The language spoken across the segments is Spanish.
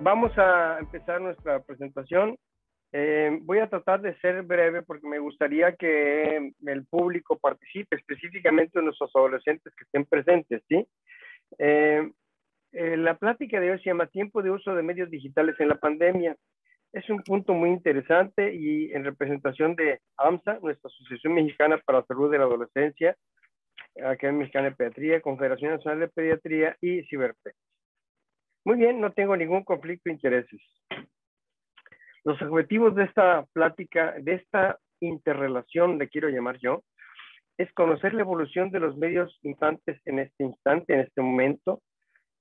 Vamos a empezar nuestra presentación. Voy a tratar de ser breve porque me gustaría que el público participe, específicamente nuestros adolescentes que estén presentes, ¿sí? La plática de hoy se llama Tiempo de uso de medios digitales en la pandemia. Es un punto muy interesante y en representación de AMSA, nuestra Asociación Mexicana para la Salud de la Adolescencia, Academia Mexicana de Pediatría, Confederación Nacional de Pediatría y Ciberped. Muy bien, no tengo ningún conflicto de intereses. Los objetivos de esta plática, de esta interrelación, le quiero llamar yo, es conocer la evolución de los medios instantes en este instante, en este momento,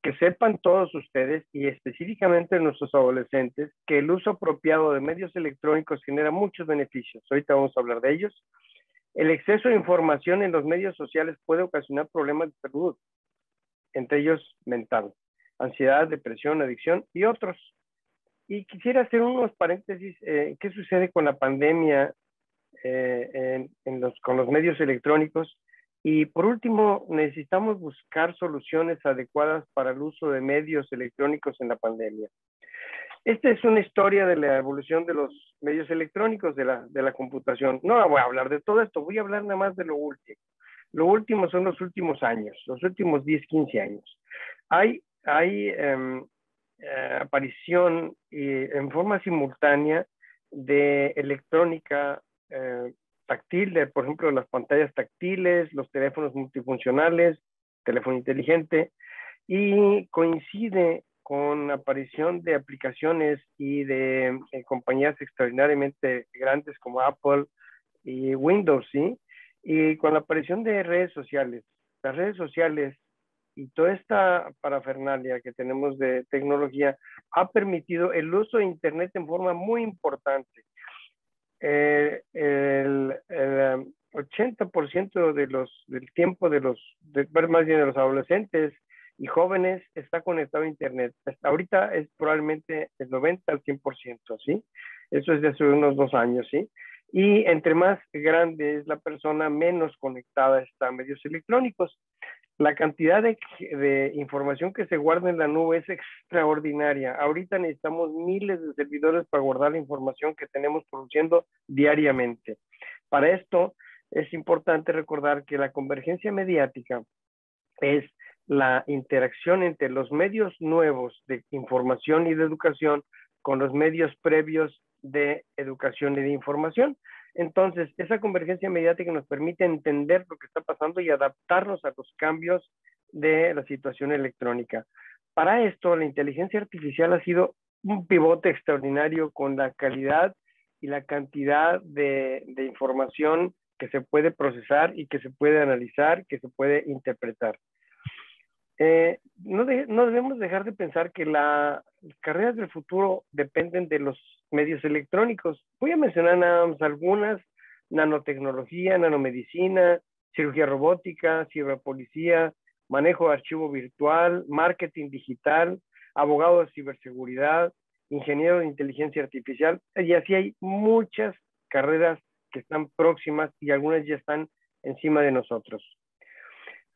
que sepan todos ustedes y específicamente nuestros adolescentes que el uso apropiado de medios electrónicos genera muchos beneficios. Ahorita vamos a hablar de ellos. El exceso de información en los medios sociales puede ocasionar problemas de salud, entre ellos mental, ansiedad, depresión, adicción y otros. Y quisiera hacer unos paréntesis, ¿qué sucede con la pandemia con los medios electrónicos? Y por último, necesitamos buscar soluciones adecuadas para el uso de medios electrónicos en la pandemia. Esta es una historia de la evolución de los medios electrónicos de la computación. No voy a hablar de todo esto, voy a hablar nada más de lo último. Lo último son los últimos años, los últimos 10, 15 años. Hay aparición en forma simultánea de electrónica táctil, por ejemplo, las pantallas táctiles, los teléfonos multifuncionales, teléfono inteligente, y coincide con la aparición de aplicaciones y de compañías extraordinariamente grandes como Apple y Windows, ¿sí? Y con la aparición de redes sociales. Las redes sociales y toda esta parafernalia que tenemos de tecnología ha permitido el uso de Internet en forma muy importante. El 80% del tiempo más bien de los adolescentes y jóvenes está conectado a Internet. Hasta ahorita es probablemente el 90 al 100%, ¿sí? Eso es de hace unos 2 años, ¿sí? Y entre más grande es la persona, menos conectada está a medios electrónicos. La cantidad de información que se guarda en la nube es extraordinaria. Ahorita necesitamos miles de servidores para guardar la información que tenemos produciendo diariamente. Para esto es importante recordar que la convergencia mediática es la interacción entre los medios nuevos de información y de educación con los medios previos de educación y de información. Entonces, esa convergencia mediática nos permite entender lo que está pasando y adaptarnos a los cambios de la situación electrónica. Para esto, la inteligencia artificial ha sido un pivote extraordinario con la calidad y la cantidad de información que se puede procesar y que se puede analizar, que se puede interpretar. No debemos dejar de pensar que las carreras del futuro dependen de los medios electrónicos. Voy a mencionar nada más algunas: nanotecnología, nanomedicina, cirugía robótica, ciberpolicía, manejo de archivo virtual, marketing digital, abogado de ciberseguridad, ingeniero de inteligencia artificial, y así hay muchas carreras que están próximas y algunas ya están encima de nosotros.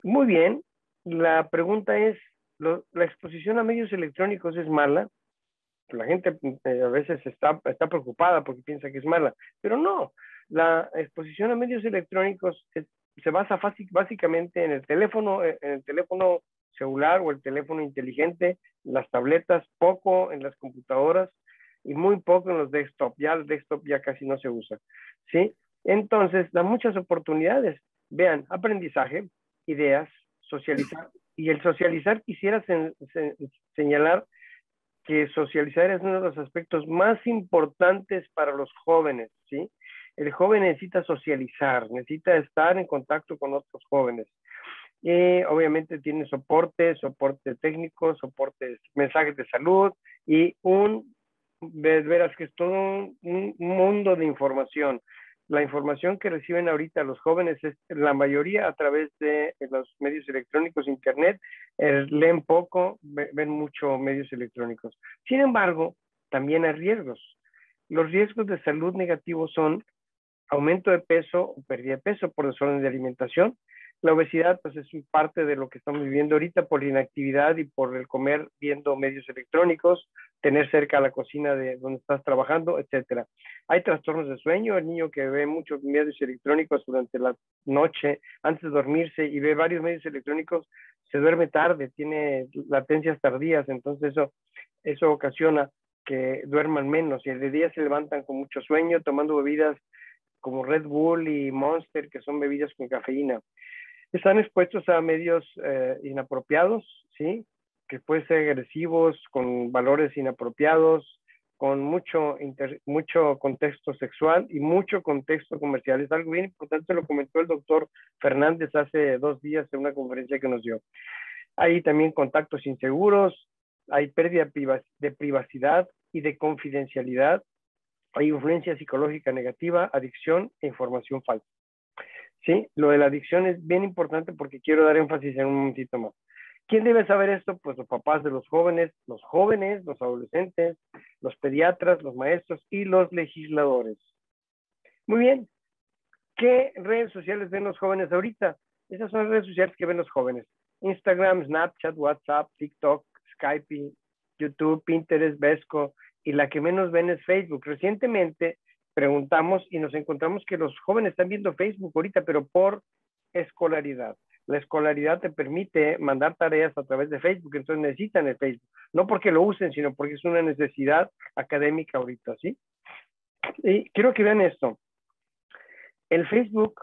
Muy bien. La pregunta es, ¿la exposición a medios electrónicos es mala? La gente a veces está preocupada porque piensa que es mala, pero no. La exposición a medios electrónicos se basa básicamente en el teléfono celular o el teléfono inteligente, las tabletas, poco en las computadoras y muy poco en los desktop. Ya el desktop ya casi no se usa, ¿sí? Entonces, da muchas oportunidades. Vean, aprendizaje, ideas, socializar. Y el socializar, quisiera señalar que socializar es uno de los aspectos más importantes para los jóvenes, ¿sí? El joven necesita socializar, necesita estar en contacto con otros jóvenes. Y obviamente tiene soporte técnico, mensajes de salud y verás que es todo un mundo de información. La información que reciben ahorita los jóvenes es la mayoría a través de los medios electrónicos, internet, leen poco, ven mucho medios electrónicos. Sin embargo, también hay riesgos. Los riesgos de salud negativos son aumento de peso o pérdida de peso por desorden de alimentación, La obesidad, pues es parte de lo que estamos viviendo ahorita por inactividad y por el comer viendo medios electrónicos, tener cerca la cocina de donde estás trabajando, etcétera. Hay trastornos de sueño, el niño que ve muchos medios electrónicos durante la noche, antes de dormirse, y ve varios medios electrónicos, se duerme tarde, tiene latencias tardías, entonces eso ocasiona que duerman menos y de día se levantan con mucho sueño, tomando bebidas como Red Bull y Monster, que son bebidas con cafeína. Están expuestos a medios inapropiados, ¿sí? Que pueden ser agresivos, con valores inapropiados, con mucho contexto sexual y mucho contexto comercial. Es algo bien importante, lo comentó el doctor Fernández hace 2 días en una conferencia que nos dio. Hay también contactos inseguros, hay pérdida de privacidad y de confidencialidad, hay influencia psicológica negativa, adicción e información falsa. ¿Sí? Lo de la adicción es bien importante porque quiero dar énfasis en un momentito más. ¿Quién debe saber esto? Pues los papás de los jóvenes, los adolescentes, los pediatras, los maestros y los legisladores. Muy bien. ¿Qué redes sociales ven los jóvenes ahorita? Esas son las redes sociales que ven los jóvenes. Instagram, Snapchat, WhatsApp, TikTok, Skype, YouTube, Pinterest, Vesco, y la que menos ven es Facebook. Recientemente preguntamos y nos encontramos que los jóvenes están viendo Facebook ahorita, pero por escolaridad. La escolaridad te permite mandar tareas a través de Facebook, entonces necesitan el Facebook. No porque lo usen, sino porque es una necesidad académica ahorita, ¿sí? Y quiero que vean esto. El Facebook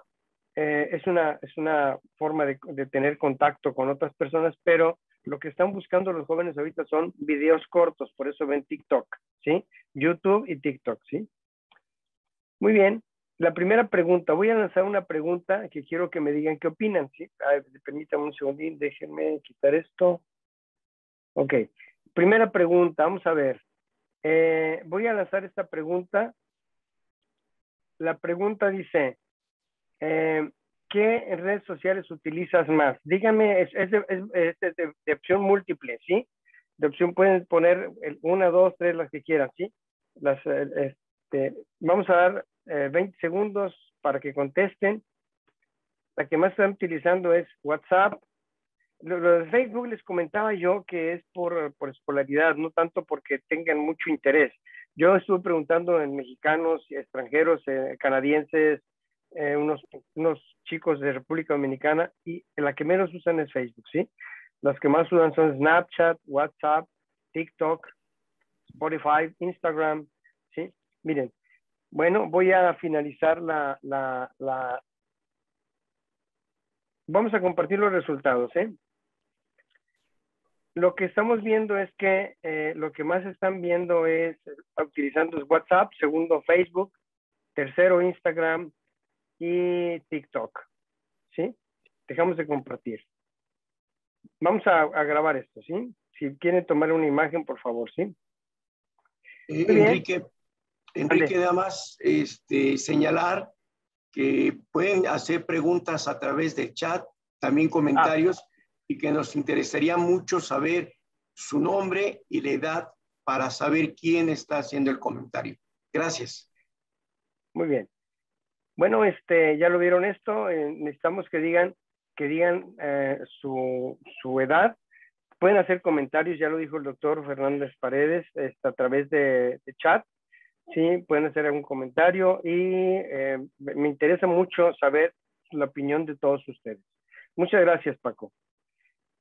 es una forma de tener contacto con otras personas, pero lo que están buscando los jóvenes ahorita son videos cortos, por eso ven TikTok, ¿sí? YouTube y TikTok, ¿sí? Muy bien. La primera pregunta, voy a lanzar una pregunta que quiero que me digan qué opinan, ¿sí? Permítanme un segundín, déjenme quitar esto. Ok. Primera pregunta, vamos a ver. Voy a lanzar esta pregunta. La pregunta dice, ¿qué redes sociales utilizas más? Díganme, es de opción múltiple, ¿sí? De opción pueden poner 1, 2, 3, las que quieran, ¿sí? Vamos a dar 20 segundos para que contesten. La que más están utilizando es WhatsApp. Lo de Facebook les comentaba yo que es por escolaridad, no tanto porque tengan mucho interés. Yo estuve preguntando en mexicanos, extranjeros, canadienses, unos chicos de República Dominicana, y la que menos usan es Facebook, ¿sí? Las que más usan son Snapchat, WhatsApp, TikTok, Spotify, Instagram, ¿sí? Miren, bueno, voy a finalizar Vamos a compartir los resultados, ¿eh? Lo que estamos viendo es que lo que más están viendo es utilizando WhatsApp, segundo Facebook, tercero Instagram y TikTok, ¿sí? Dejamos de compartir. Vamos a grabar esto, ¿sí? Si quieren tomar una imagen, por favor, ¿sí? Enrique, nada más señalar que pueden hacer preguntas a través del chat, también comentarios, y que nos interesaría mucho saber su nombre y la edad para saber quién está haciendo el comentario. Gracias. Muy bien. Bueno, ya lo vieron esto. Necesitamos que digan su edad. Pueden hacer comentarios, ya lo dijo el doctor Fernández Paredes, a través de chat. Sí, pueden hacer algún comentario y me interesa mucho saber la opinión de todos ustedes. Muchas gracias, Paco.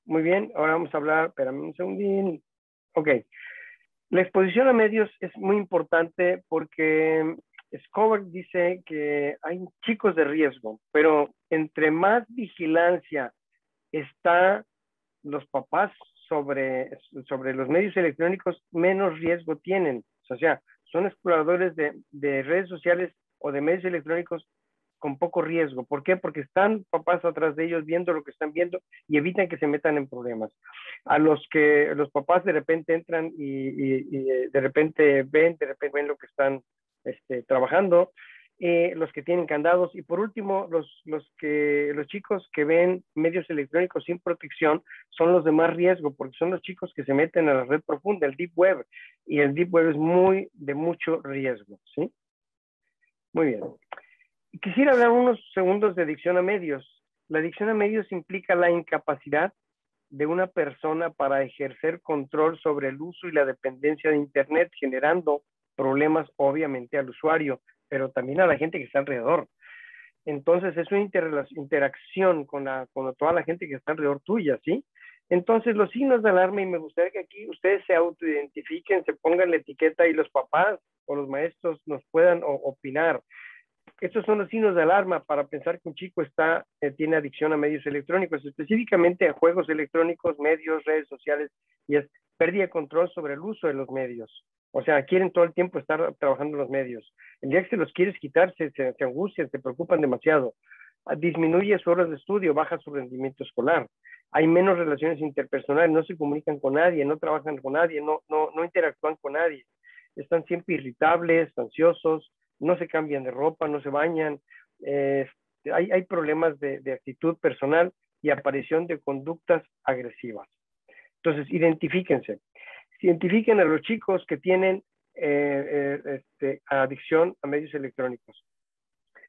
Muy bien, ahora vamos a hablar, espérame un segundín. Ok, la exposición a medios es muy importante porque Scoberg dice que hay chicos de riesgo, pero entre más vigilancia está los papás sobre los medios electrónicos, menos riesgo tienen. O sea, son exploradores de redes sociales o de medios electrónicos con poco riesgo. ¿Por qué? Porque están papás atrás de ellos viendo lo que están viendo y evitan que se metan en problemas. A los que los papás de repente entran y de repente ven lo que están trabajando, los que tienen candados, y por último los chicos que ven medios electrónicos sin protección son los de más riesgo, porque son los chicos que se meten a la red profunda, el deep web, y el deep web es de mucho riesgo, ¿sí? Muy bien. Quisiera hablar unos segundos de adicción a medios. La adicción a medios implica la incapacidad de una persona para ejercer control sobre el uso y la dependencia de Internet, generando problemas obviamente al usuario, pero también a la gente que está alrededor. Entonces es una interacción con toda la gente que está alrededor tuya, ¿sí? Entonces los signos de alarma, y me gustaría que aquí ustedes se autoidentifiquen, se pongan la etiqueta y los papás o los maestros nos puedan opinar. Estos son los signos de alarma para pensar que un chico tiene adicción a medios electrónicos, específicamente a juegos electrónicos, medios, redes sociales, y es pérdida de control sobre el uso de los medios. O sea, quieren todo el tiempo estar trabajando en los medios. El día que se los quieres quitar, se angustian, se preocupan demasiado. Disminuye sus horas de estudio, baja su rendimiento escolar. Hay menos relaciones interpersonales, no se comunican con nadie, no trabajan con nadie, no interactúan con nadie. Están siempre irritables, ansiosos, no se cambian de ropa, no se bañan. Hay problemas de actitud personal y aparición de conductas agresivas. Entonces, identifíquense. Identifiquen a los chicos que tienen adicción a medios electrónicos.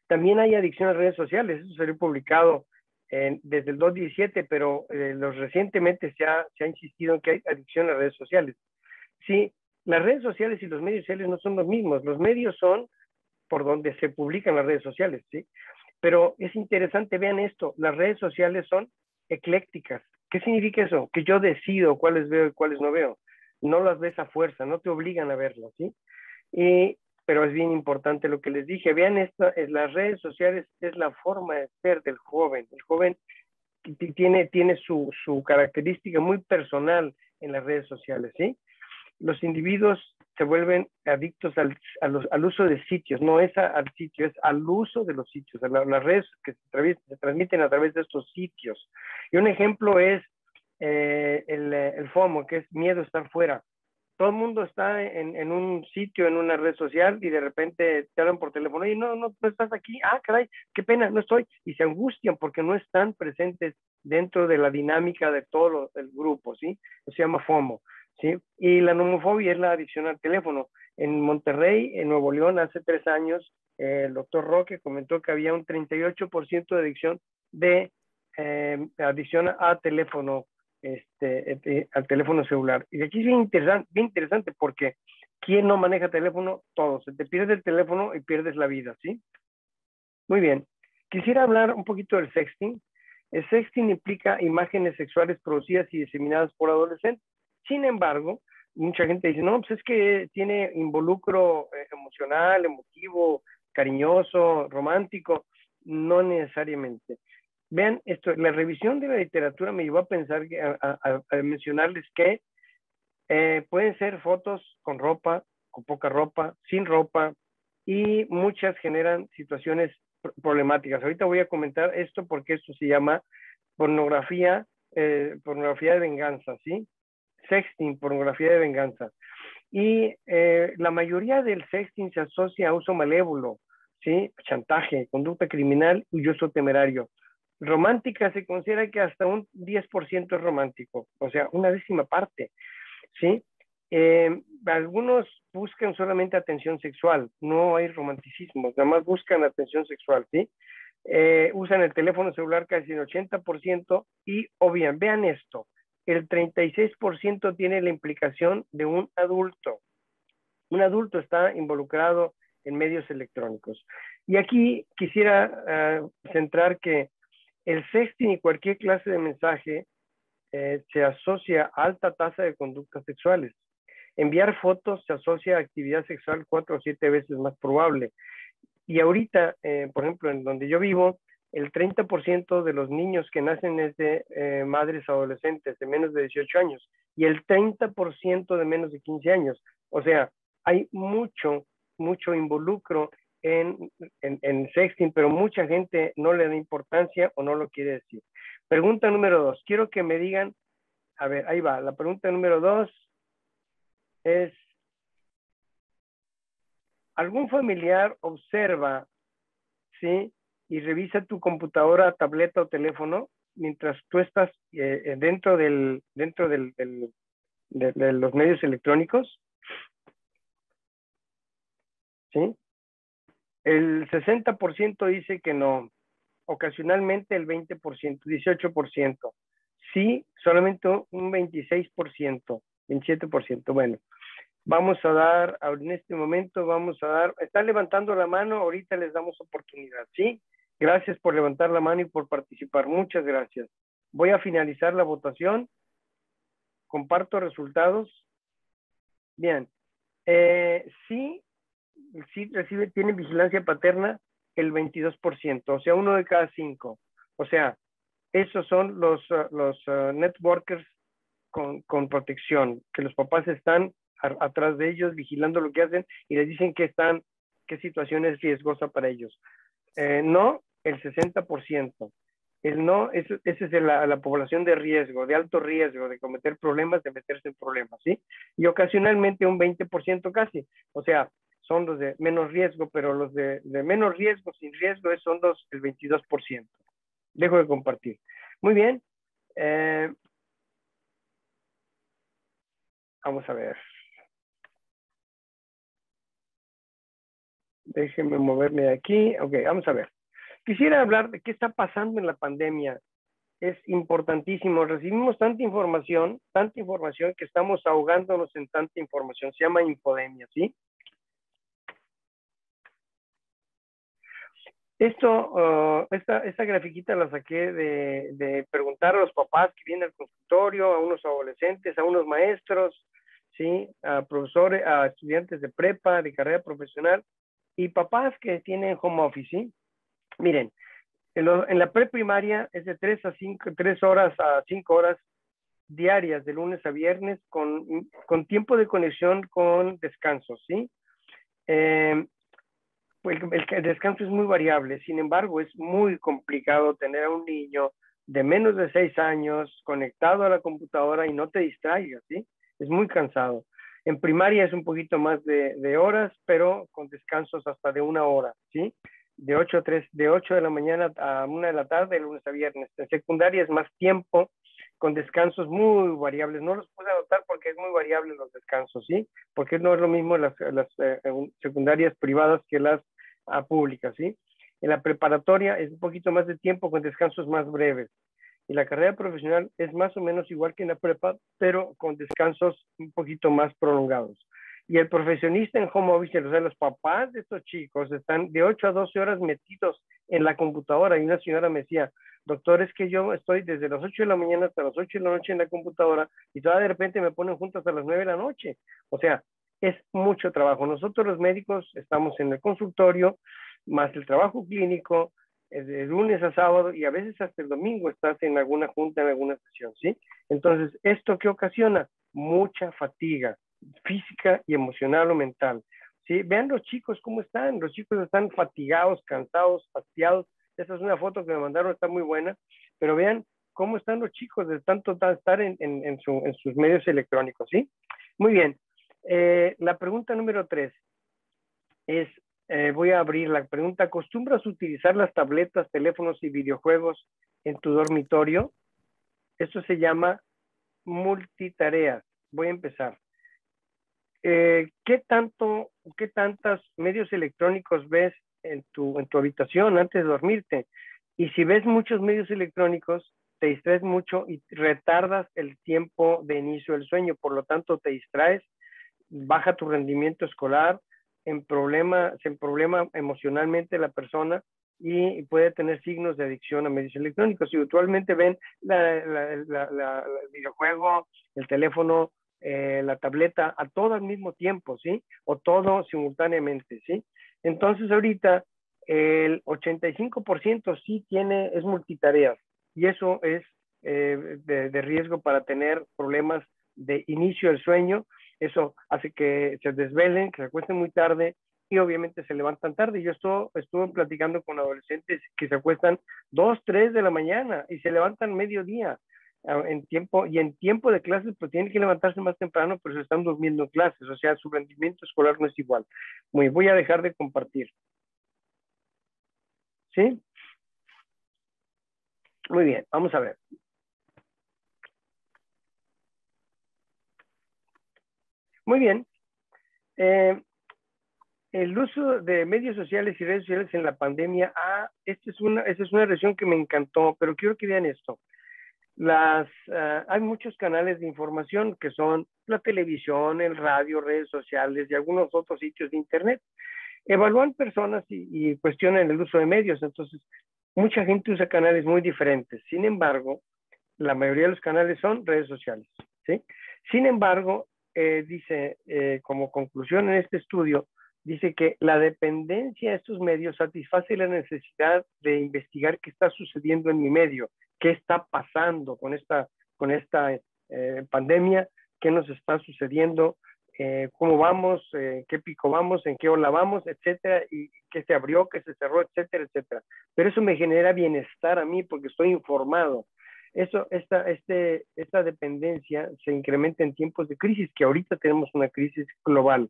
También hay adicción a redes sociales. Eso salió publicado desde el 2017, pero recientemente se ha insistido en que hay adicción a redes sociales. Sí, las redes sociales y los medios sociales no son los mismos. Los medios son por donde se publican las redes sociales, ¿sí? Pero es interesante, vean esto, las redes sociales son eclécticas. ¿Qué significa eso? Que yo decido cuáles veo y cuáles no veo. No las ves a fuerza, no te obligan a verlas, ¿sí? Pero es bien importante lo que les dije. Vean esto, las redes sociales es la forma de ser del joven. El joven tiene su característica muy personal en las redes sociales, ¿sí? Los individuos se vuelven adictos al uso de sitios, no es al sitio, es al uso de los sitios, las redes que se transmiten a través de estos sitios. Y un ejemplo es el FOMO, que es miedo a estar fuera. Todo el mundo está en un sitio, en una red social, y de repente te hablan por teléfono, y no estás aquí, caray, qué pena, no estoy, y se angustian porque no están presentes dentro de la dinámica de todo el grupo, ¿sí? Eso se llama FOMO. ¿Sí? Y la nomofobia es la adicción al teléfono. En Monterrey, en Nuevo León, hace 3 años, el doctor Roque comentó que había un 38% de adicción a teléfono, al teléfono celular. Y aquí es bien interesante porque ¿quién no maneja teléfono? Todos. Se te pierde el teléfono y pierdes la vida, ¿sí? Muy bien. Quisiera hablar un poquito del sexting. El sexting implica imágenes sexuales producidas y diseminadas por adolescentes. Sin embargo, mucha gente dice, no, pues es que tiene involucro emocional, emotivo, cariñoso, romántico. No necesariamente. Vean esto, la revisión de la literatura me llevó a pensar, a mencionarles que pueden ser fotos con ropa, con poca ropa, sin ropa, y muchas generan situaciones problemáticas. Ahorita voy a comentar esto porque esto se llama pornografía de venganza, ¿sí? Sexting, pornografía de venganza. Y la mayoría del sexting se asocia a uso malévolo, ¿sí? Chantaje, conducta criminal y uso temerario. Romántica se considera que hasta un 10% es romántico, o sea, una décima parte, ¿sí? Algunos buscan solamente atención sexual, no hay romanticismo, nada más buscan atención sexual, ¿sí? Usan el teléfono celular casi el 80% y, o bien, vean esto, el 36% tiene la implicación de un adulto. Un adulto está involucrado en medios electrónicos. Y aquí quisiera centrar que el sexting y cualquier clase de mensaje se asocia a alta tasa de conductas sexuales. Enviar fotos se asocia a actividad sexual 4 o 7 veces más probable. Y ahorita, por ejemplo, en donde yo vivo, el 30% de los niños que nacen es de madres adolescentes de menos de 18 años y el 30% de menos de 15 años. O sea, hay mucho involucro en sexting, pero mucha gente no le da importancia o no lo quiere decir. Pregunta número 2. Quiero que me digan, a ver, ahí va. La pregunta número 2 es, ¿algún familiar observa, sí, y revisa tu computadora, tableta o teléfono mientras tú estás dentro de los medios electrónicos? ¿Sí? El 60% dice que no. ocasionalmente el 20%, 18%. Sí, solamente un 26%, 27%. Bueno, vamos a dar, en este momento vamos a dar, están levantando la mano, ahorita les damos oportunidad, ¿sí? Gracias por levantar la mano y por participar, muchas gracias. Voy a finalizar la votación, comparto resultados. Bien, sí tiene vigilancia paterna el 22%, o sea, 1 de cada 5. O sea, esos son los networkers con protección, que los papás están atrás de ellos, vigilando lo que hacen y les dicen qué situación es riesgosa para ellos. No, el 60%. El no, esa es la población de riesgo, de alto riesgo, de cometer problemas, de meterse en problemas, ¿sí? Y ocasionalmente un 20% casi. O sea, son los de menos riesgo, pero los de menos riesgo, sin riesgo, son el 22%. Dejo de compartir. Muy bien. Vamos a ver. Déjenme moverme de aquí. Ok, vamos a ver. Quisiera hablar de qué está pasando en la pandemia. Es importantísimo. Recibimos tanta información que estamos ahogándonos en tanta información. Se llama infodemia, ¿sí? Esta grafiquita la saqué de preguntar a los papás que vienen al consultorio, a unos adolescentes, a unos maestros, ¿sí? A profesores, a estudiantes de prepa, de carrera profesional, y papás que tienen home office, ¿sí? Miren, en la preprimaria es de 3 horas a 5 horas diarias, de lunes a viernes, con tiempo de conexión con descansos, ¿sí? Pues el descanso es muy variable, sin embargo, es muy complicado tener a un niño de menos de 6 años conectado a la computadora y no te distraigas, ¿sí? Es muy cansado. En primaria es un poquito más de horas, pero con descansos hasta de 1 hora, ¿sí? De 8 de la mañana a 1 de la tarde, de lunes a viernes. En secundaria es más tiempo, con descansos muy variables. No los pude anotar porque es muy variable los descansos, ¿sí? Porque no es lo mismo las secundarias privadas que las públicas, ¿sí? En la preparatoria es un poquito más de tiempo con descansos más breves. Y la carrera profesional es más o menos igual que en la prepa, pero con descansos un poquito más prolongados. Y el profesionista en home office, o sea, los papás de estos chicos están de 8 a 12 horas metidos en la computadora. Y una señora me decía, doctor, es que yo estoy desde las 8 de la mañana hasta las 8 de la noche en la computadora y todavía de repente me ponen juntos hasta las 9 de la noche. O sea, es mucho trabajo. Nosotros los médicos estamos en el consultorio, más el trabajo clínico, de lunes a sábado y a veces hasta el domingo estás en alguna junta, en alguna sesión, ¿sí? Entonces, ¿esto qué ocasiona? Mucha fatiga física y emocional o mental, ¿sí? Vean los chicos cómo están. Los chicos están fatigados, cansados, fastidiados. Esta es una foto que me mandaron, está muy buena, pero vean cómo están los chicos de tanto estar en sus medios electrónicos, ¿sí? Muy bien. La pregunta número 3 es, voy a abrir la pregunta, ¿acostumbras utilizar las tabletas, teléfonos y videojuegos en tu dormitorio? Esto se llama multitareas. Voy a empezar. ¿Qué tantos medios electrónicos ves en tu habitación antes de dormirte? Y si ves muchos medios electrónicos, te distraes mucho y retardas el tiempo de inicio del sueño, por lo tanto te distraes, baja tu rendimiento escolar, se problema emocionalmente la persona y puede tener signos de adicción a medios electrónicos. Y usualmente ven el videojuego, el teléfono, la tableta, a todo al mismo tiempo, ¿sí? O todo simultáneamente, ¿sí? Entonces ahorita el 85% sí es multitareas y eso es de riesgo para tener problemas de inicio del sueño. Eso hace que se desvelen, que se acuesten muy tarde y obviamente se levantan tarde. Yo estuve platicando con adolescentes que se acuestan 2, 3 de la mañana y se levantan mediodía en tiempo de clases, pues tienen que levantarse más temprano, pero se están durmiendo en clases, o sea, su rendimiento escolar no es igual. Voy a dejar de compartir. ¿Sí? Muy bien, vamos a ver. Muy bien. el uso de medios sociales y redes sociales en la pandemia, esta es una región que me encantó, pero quiero que vean esto. Hay muchos canales de información que son la televisión, el radio, redes sociales y algunos otros sitios de internet. Evalúan personas y cuestionan el uso de medios, entonces mucha gente usa canales muy diferentes. Sin embargo, la mayoría de los canales son redes sociales, ¿sí? Sin embargo, dice, como conclusión en este estudio, dice que la dependencia de estos medios satisface la necesidad de investigar qué está sucediendo en mi medio, qué está pasando con esta pandemia, qué nos está sucediendo, cómo vamos, qué pico vamos, en qué ola vamos, etcétera, y qué se abrió, qué se cerró, etcétera, etcétera. Pero eso me genera bienestar a mí porque estoy informado. Esta dependencia se incrementa en tiempos de crisis, que ahorita tenemos una crisis global.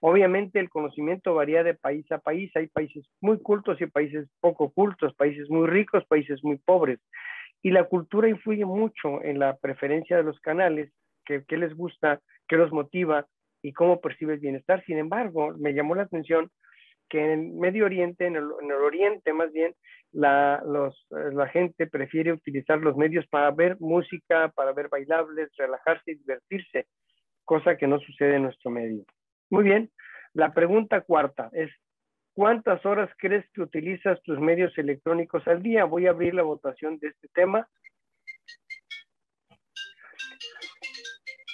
Obviamente el conocimiento varía de país a país, hay países muy cultos y países poco cultos, países muy ricos, países muy pobres. Y la cultura influye mucho en la preferencia de los canales, qué les gusta, qué los motiva y cómo percibe el bienestar. Sin embargo, me llamó la atención que en Medio Oriente, en el Oriente más bien, la gente prefiere utilizar los medios para ver música, para ver bailables, relajarse y divertirse, cosa que no sucede en nuestro medio. Muy bien, la pregunta cuarta es, ¿cuántas horas crees que utilizas tus medios electrónicos al día? Voy a abrir la votación de este tema.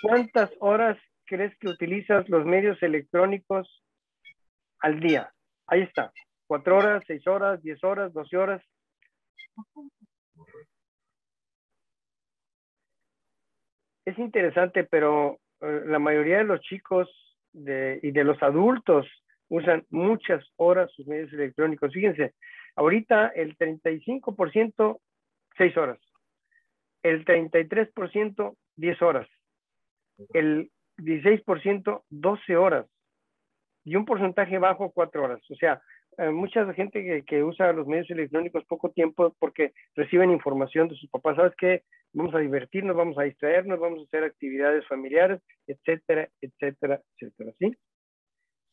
¿Cuántas horas crees que utilizas los medios electrónicos al día? Ahí está. 4 horas, 6 horas, 10 horas, 12 horas. Es interesante, pero la mayoría de los chicos y de los adultos usan muchas horas sus medios electrónicos. Fíjense, ahorita el 35%, 6 horas. El 33%, 10 horas. El 16%, 12 horas. Y un porcentaje bajo, 4 horas. O sea, mucha gente que usa los medios electrónicos poco tiempo porque reciben información de sus papás. ¿Sabes qué? Vamos a divertirnos, vamos a distraernos, vamos a hacer actividades familiares, etcétera, etcétera, etcétera. ¿Sí?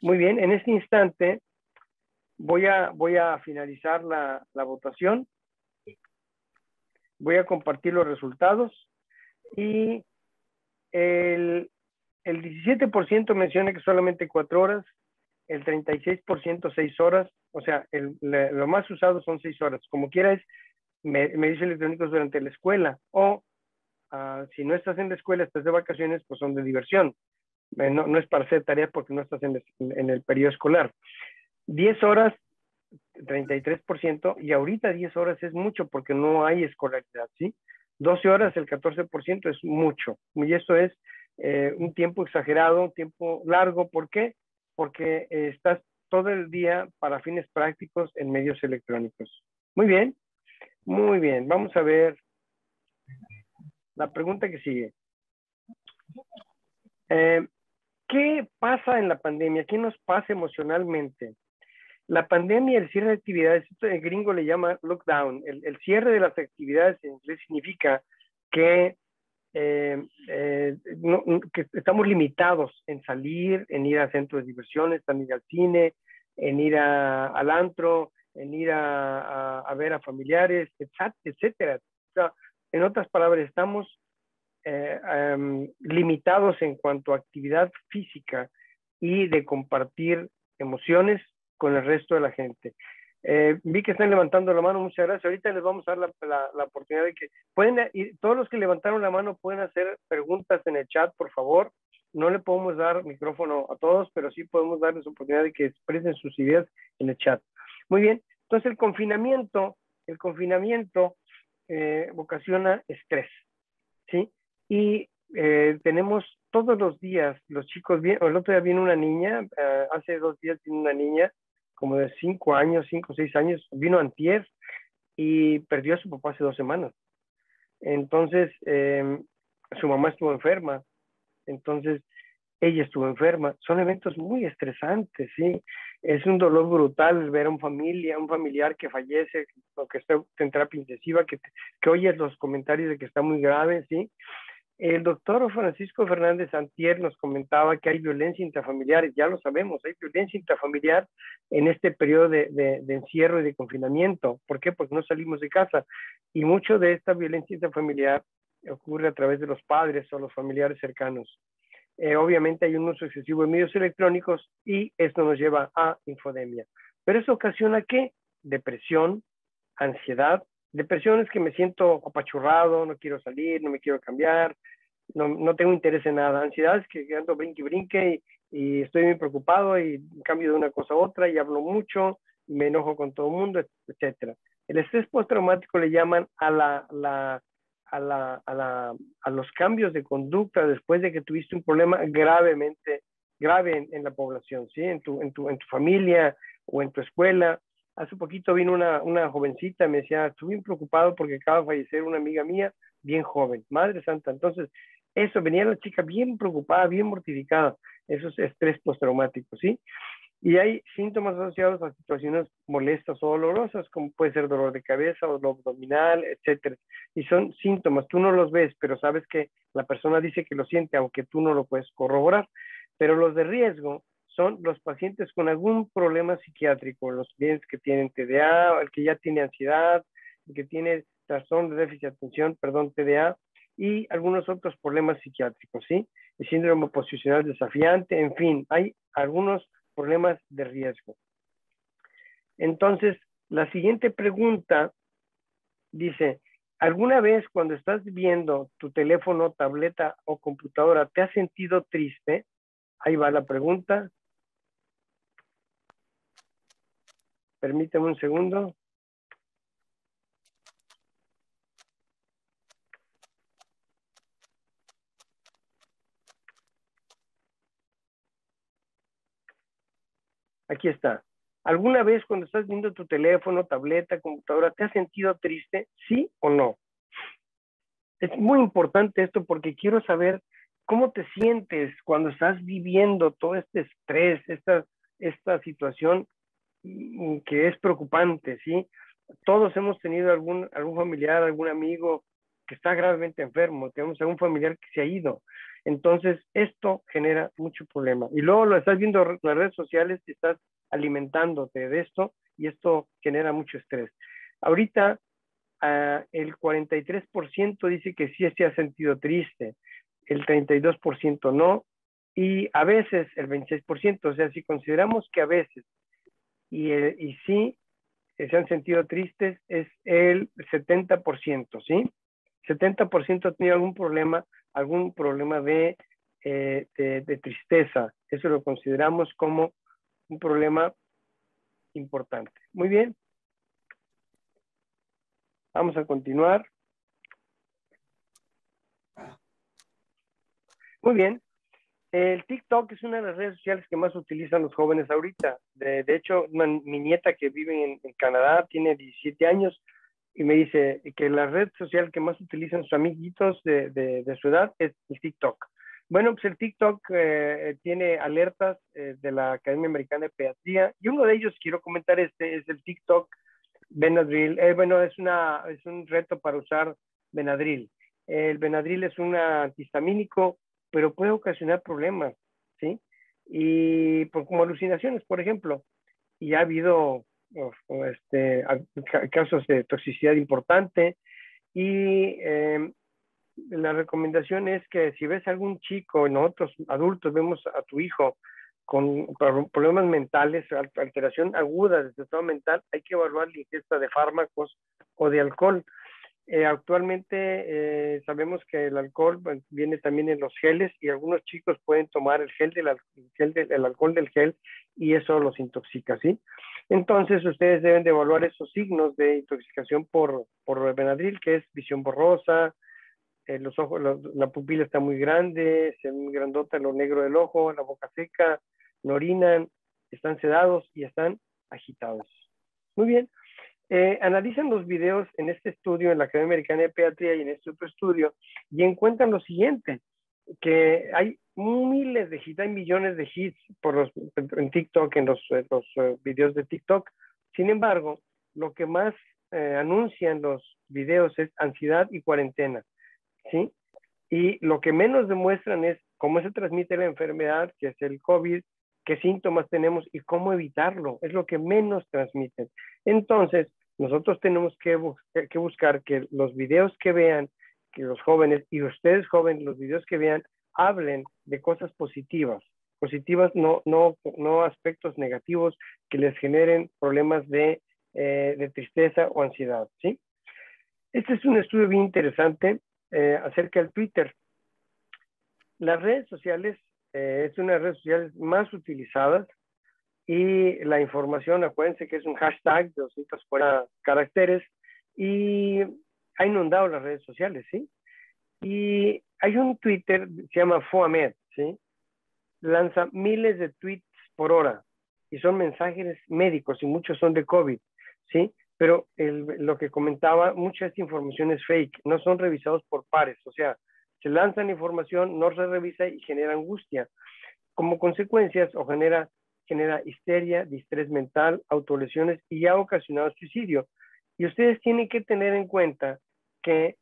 Muy bien, en este instante voy a finalizar la votación. Voy a compartir los resultados y el 17% menciona que solamente 4 horas, el 36% 6 horas, o sea, lo más usado son 6 horas. Como quiera es medios electrónicos durante la escuela o si no estás en la escuela, estás de vacaciones, pues son de diversión. No es para hacer tareas porque no estás en el periodo escolar. 10 horas, 33%, y ahorita 10 horas es mucho porque no hay escolaridad, ¿sí? 12 horas, el 14% es mucho. Y eso es un tiempo exagerado, un tiempo largo. ¿Por qué? Porque estás todo el día para fines prácticos en medios electrónicos. Muy bien, muy bien. Vamos a ver la pregunta que sigue. ¿Qué pasa en la pandemia? ¿Qué nos pasa emocionalmente? La pandemia, el cierre de actividades, esto el gringo le llama lockdown. El cierre de las actividades en inglés significa que que estamos limitados en salir, en ir a centros de diversiones, en ir al cine, en ir al antro, en ir a ver a familiares, etcétera. O sea, en otras palabras, estamos limitados en cuanto a actividad física y de compartir emociones con el resto de la gente. Vi que están levantando la mano, muchas gracias. Ahorita les vamos a dar la oportunidad de que todos los que levantaron la mano pueden hacer preguntas en el chat, por favor. No le podemos dar micrófono a todos, pero sí podemos darles oportunidad de que expresen sus ideas en el chat. Muy bien, entonces el confinamiento ocasiona estrés, ¿sí? Y tenemos todos los días, los chicos, el otro día vino una niña, hace 2 días vino una niña, como de 5 años, 5 o 6 años, vino antier y perdió a su papá hace 2 semanas. Entonces, su mamá estuvo enferma, entonces ella estuvo enferma. Son eventos muy estresantes, ¿sí? Es un dolor brutal ver a un familiar que fallece o que está en terapia intensiva, que oyes los comentarios de que está muy grave, ¿sí? El doctor Francisco Fernández Antier nos comentaba que hay violencia intrafamiliar, ya lo sabemos, hay violencia intrafamiliar en este periodo de encierro y de confinamiento. ¿Por qué? Pues no salimos de casa. Y mucho de esta violencia intrafamiliar ocurre a través de los padres o los familiares cercanos. Obviamente hay un uso excesivo de medios electrónicos y esto nos lleva a infodemia. Pero eso ocasiona ¿qué? Depresión, ansiedad. Depresión es que me siento apachurrado, no quiero salir, no me quiero cambiar, no tengo interés en nada. Ansiedad es que ando brinque y brinque y estoy muy preocupado y cambio de una cosa a otra y hablo mucho y me enojo con todo el mundo, etcétera. El estrés postraumático le llaman a los cambios de conducta después de que tuviste un problema gravemente grave en la población, ¿sí? En tu familia o en tu escuela. Hace poquito vino una jovencita, me decía, estuve bien preocupado porque acaba de fallecer una amiga mía, bien joven, Madre Santa. Entonces, eso, venía la chica bien preocupada, bien mortificada. Eso es estrés postraumático, ¿sí? Y hay síntomas asociados a situaciones molestas o dolorosas, como puede ser dolor de cabeza o dolor abdominal, etcétera. Y son síntomas, tú no los ves, pero sabes que la persona dice que lo siente, aunque tú no lo puedes corroborar. Pero los de riesgo son los pacientes con algún problema psiquiátrico, los pacientes que tienen TDA, el que ya tiene ansiedad, el que tiene trastorno de déficit de atención, perdón, TDA, y algunos otros problemas psiquiátricos, ¿sí? El síndrome posicional desafiante, en fin, hay algunos problemas de riesgo. Entonces, la siguiente pregunta dice, ¿alguna vez cuando estás viendo tu teléfono, tableta o computadora, te has sentido triste? Ahí va la pregunta. Permíteme un segundo. Aquí está. ¿Alguna vez cuando estás viendo tu teléfono, tableta, computadora, te has sentido triste? ¿Sí o no? Es muy importante esto porque quiero saber cómo te sientes cuando estás viviendo todo este estrés, esta situación que es preocupante, ¿sí? Todos hemos tenido algún familiar, algún amigo que está gravemente enfermo, tenemos algún familiar que se ha ido. Entonces, esto genera mucho problema. Y luego lo estás viendo en las redes sociales y estás alimentándote de esto y esto genera mucho estrés. Ahorita, el 43% dice que sí se ha sentido triste, el 32% no, y a veces el 26%. O sea, si consideramos que a veces y sí se han sentido tristes, es el 70%, ¿sí? 70% ha tenido algún problema de tristeza. Eso lo consideramos como un problema importante. Muy bien. Vamos a continuar. Muy bien. El TikTok es una de las redes sociales que más utilizan los jóvenes ahorita. De hecho, mi nieta que vive en Canadá tiene 17 años y me dice que la red social que más utilizan sus amiguitos de su edad es el TikTok. Bueno, pues el TikTok tiene alertas de la Academia Americana de Pediatría y uno de ellos, quiero comentar es el TikTok Benadryl. Bueno, es un reto para usar Benadryl. El Benadryl es un antihistamínico, pero puede ocasionar problemas, ¿sí? Y como alucinaciones, por ejemplo. Y ha habido casos de toxicidad importante. Y la recomendación es que si ves a algún chico, nosotros adultos vemos a tu hijo con problemas mentales, alteración aguda del estado mental, hay que evaluar la ingesta de fármacos o de alcohol. Actualmente sabemos que el alcohol viene también en los geles y algunos chicos pueden tomar el alcohol del gel y eso los intoxica, ¿sí? Entonces ustedes deben de evaluar esos signos de intoxicación por Benadryl, que es visión borrosa, los ojos, la pupila está muy grande, se ve muy grandota lo negro del ojo, la boca seca, no orinan, están sedados y están agitados. Muy bien. Analizan los videos en este estudio, en la Academia Americana de Pediatría y en este otro estudio, y encuentran lo siguiente, que hay miles de hits, hay millones de hits en TikTok, en los videos de TikTok. Sin embargo, lo que más anuncian los videos es ansiedad y cuarentena, ¿sí? Y lo que menos demuestran es cómo se transmite la enfermedad, que es el COVID, qué síntomas tenemos y cómo evitarlo. Es lo que menos transmiten. Entonces, nosotros tenemos que buscar que los videos que vean, que los jóvenes y ustedes jóvenes, los videos que vean, hablen de cosas positivas. Positivas, no aspectos negativos que les generen problemas de tristeza o ansiedad, ¿sí? Este es un estudio bien interesante acerca del Twitter. Las redes sociales es una de las redes sociales más utilizadas y la información, acuérdense que es un hashtag de 240 caracteres y ha inundado las redes sociales, ¿sí? Y hay un Twitter, se llama FOAMED, ¿sí? Lanza miles de tweets por hora y son mensajes médicos y muchos son de COVID, ¿sí? Pero lo que comentaba, mucha de esta información es fake, no son revisados por pares, o sea, se lanzan información, no se revisa y genera angustia. Como consecuencias, o genera histeria, distrés mental, autolesiones y ha ocasionado suicidio. Y ustedes tienen que tener en cuenta que